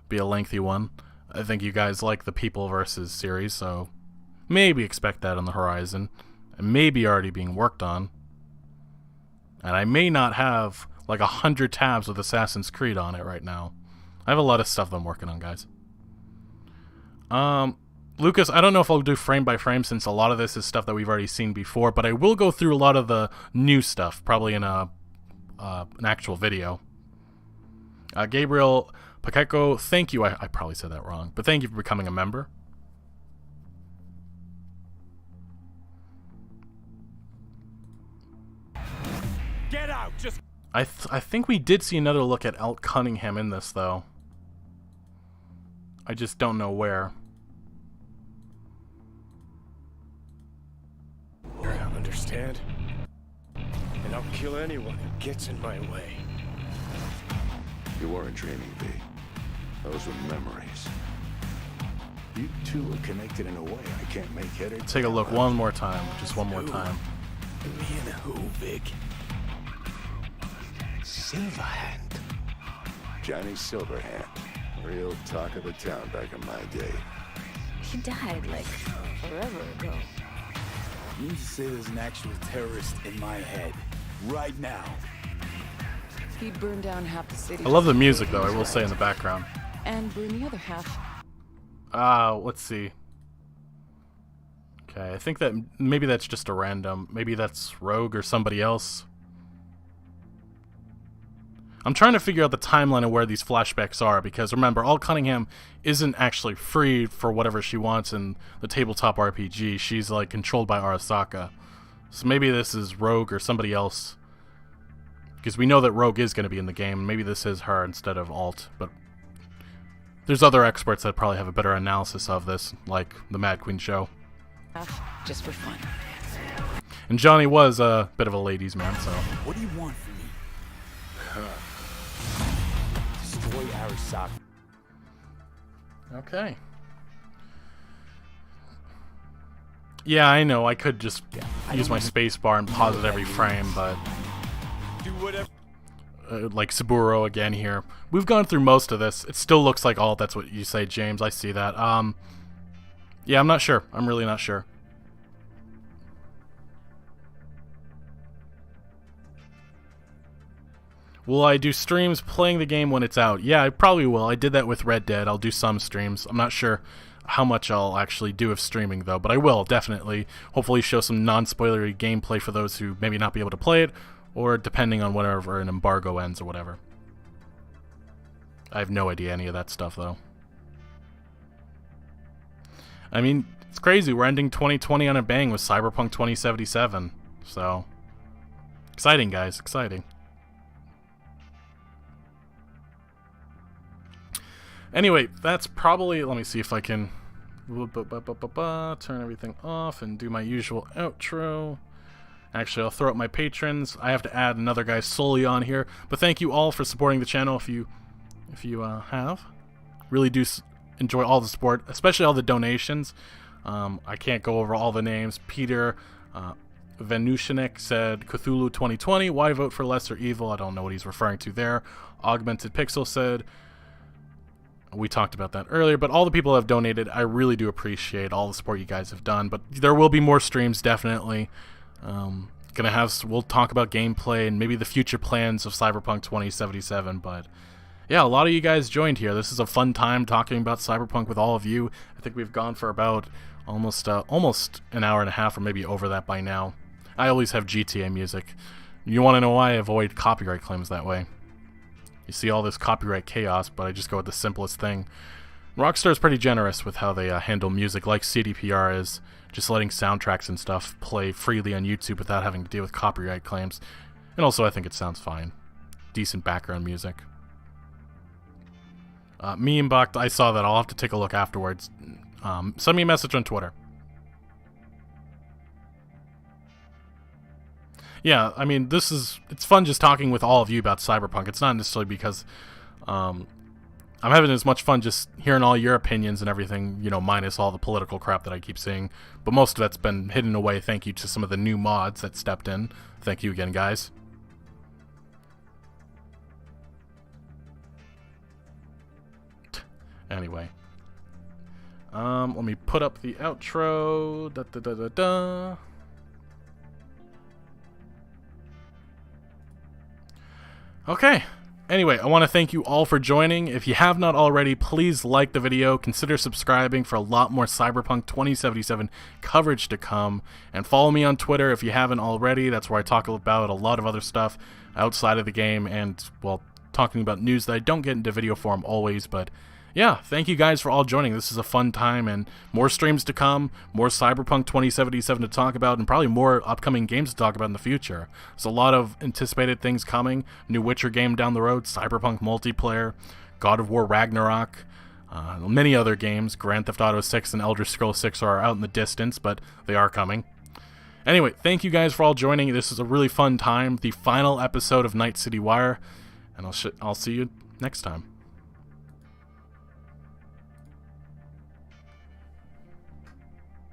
Be a lengthy one. I think you guys like the People vs. series, so maybe expect that on the horizon. It may be already being worked on. And I may not have like 100 tabs with Assassin's Creed on it right now. I have a lot of stuff I'm working on, guys. Lucas, I don't know if I'll do frame by frame since a lot of this is stuff that we've already seen before, but I will go through a lot of the new stuff, probably in an actual video. Gabriel Pacheco, thank you. I probably said that wrong, but thank you for becoming a member. Get out! Just. I think we did see another look at Alt Cunningham in this, though. I just don't know where. Understand? And I'll kill anyone who gets in my way. You weren't dreaming, V. Those were memories. You two are connected in a way I can't make head or tail. Take a look one more time. Just one more time. Me and who, Vic? Silverhand. Johnny Silverhand. Real talk of the town back in my day. He died, like, forever ago. You mean to say there's an actual terrorist in my head, right now? He burned down half the city. I love the music, though, I will say, in the background. And burned the other half. Let's see. Okay, I think that maybe that's just a random. Maybe that's Rogue or somebody else. I'm trying to figure out the timeline of where these flashbacks are, because remember, Alt Cunningham isn't actually free for whatever she wants in the tabletop RPG. She's like controlled by Arasaka. So maybe this is Rogue or somebody else. Because we know that Rogue is going to be in the game. Maybe this is her instead of Alt. But there's other experts that probably have a better analysis of this, like the Mad Queen show. Just for fun. And Johnny was a bit of a ladies' man, so. What do you want from me? Destroy Arasaka. Okay. Yeah, I know. I could just use my space bar and pause it every frame, but do whatever. Like Saburo again here. We've gone through most of this. It still looks like all. That's what you say, James. I see that. Yeah, I'm not sure. I'm really not sure. Will I do streams playing the game when it's out? Yeah, I probably will. I did that with Red Dead. I'll do some streams. I'm not sure how much I'll actually do of streaming, though, but I will, definitely. Hopefully show some non-spoilery gameplay for those who maybe not be able to play it, or depending on whenever an embargo ends or whatever. I have no idea any of that stuff, though. I mean, it's crazy. We're ending 2020 on a bang with Cyberpunk 2077. So, exciting, guys. Exciting. Anyway, that's probably... Let me see if I can turn everything off and do my usual outro. Actually, I'll throw up my patrons. I have to add another guy solely on here. But thank you all for supporting the channel if you have. Really do enjoy all the support, especially all the donations. I can't go over all the names. Peter Venushinik said, Cthulhu 2020, why vote for Lesser Evil? I don't know what he's referring to there. Augmented Pixel said, we talked about that earlier, but all the people who have donated, I really do appreciate all the support you guys have done. But there will be more streams, definitely. We'll talk about gameplay and maybe the future plans of Cyberpunk 2077, but yeah, a lot of you guys joined here. This is a fun time talking about Cyberpunk with all of you. I think we've gone for about almost an hour and a half, or maybe over that by now. I always have GTA music. You want to know why? I avoid copyright claims that way. You see all this copyright chaos, but I just go with the simplest thing. Rockstar is pretty generous with how they handle music, like CDPR is, just letting soundtracks and stuff play freely on YouTube without having to deal with copyright claims. And also, I think it sounds fine. Decent background music. Me and Bach, I saw that. I'll have to take a look afterwards. Send me a message on Twitter. Yeah, I mean, it's fun just talking with all of you about Cyberpunk. It's not necessarily because I'm having as much fun just hearing all your opinions and everything, you know, minus all the political crap that I keep seeing. But most of that's been hidden away. Thank you to some of the new mods that stepped in. Thank you again, guys. Anyway. Let me put up the outro. Okay. Anyway, I want to thank you all for joining. If you have not already, please like the video, consider subscribing for a lot more Cyberpunk 2077 coverage to come, and follow me on Twitter if you haven't already. That's where I talk about a lot of other stuff outside of the game, and, well, talking about news that I don't get into video form always, but yeah, thank you guys for all joining. This is a fun time, and more streams to come, more Cyberpunk 2077 to talk about, and probably more upcoming games to talk about in the future. There's a lot of anticipated things coming. New Witcher game down the road, Cyberpunk multiplayer, God of War Ragnarok, many other games. Grand Theft Auto 6 and Elder Scrolls 6 are out in the distance, but they are coming. Anyway, thank you guys for all joining. This is a really fun time. The final episode of Night City Wire, and I'll see you next time.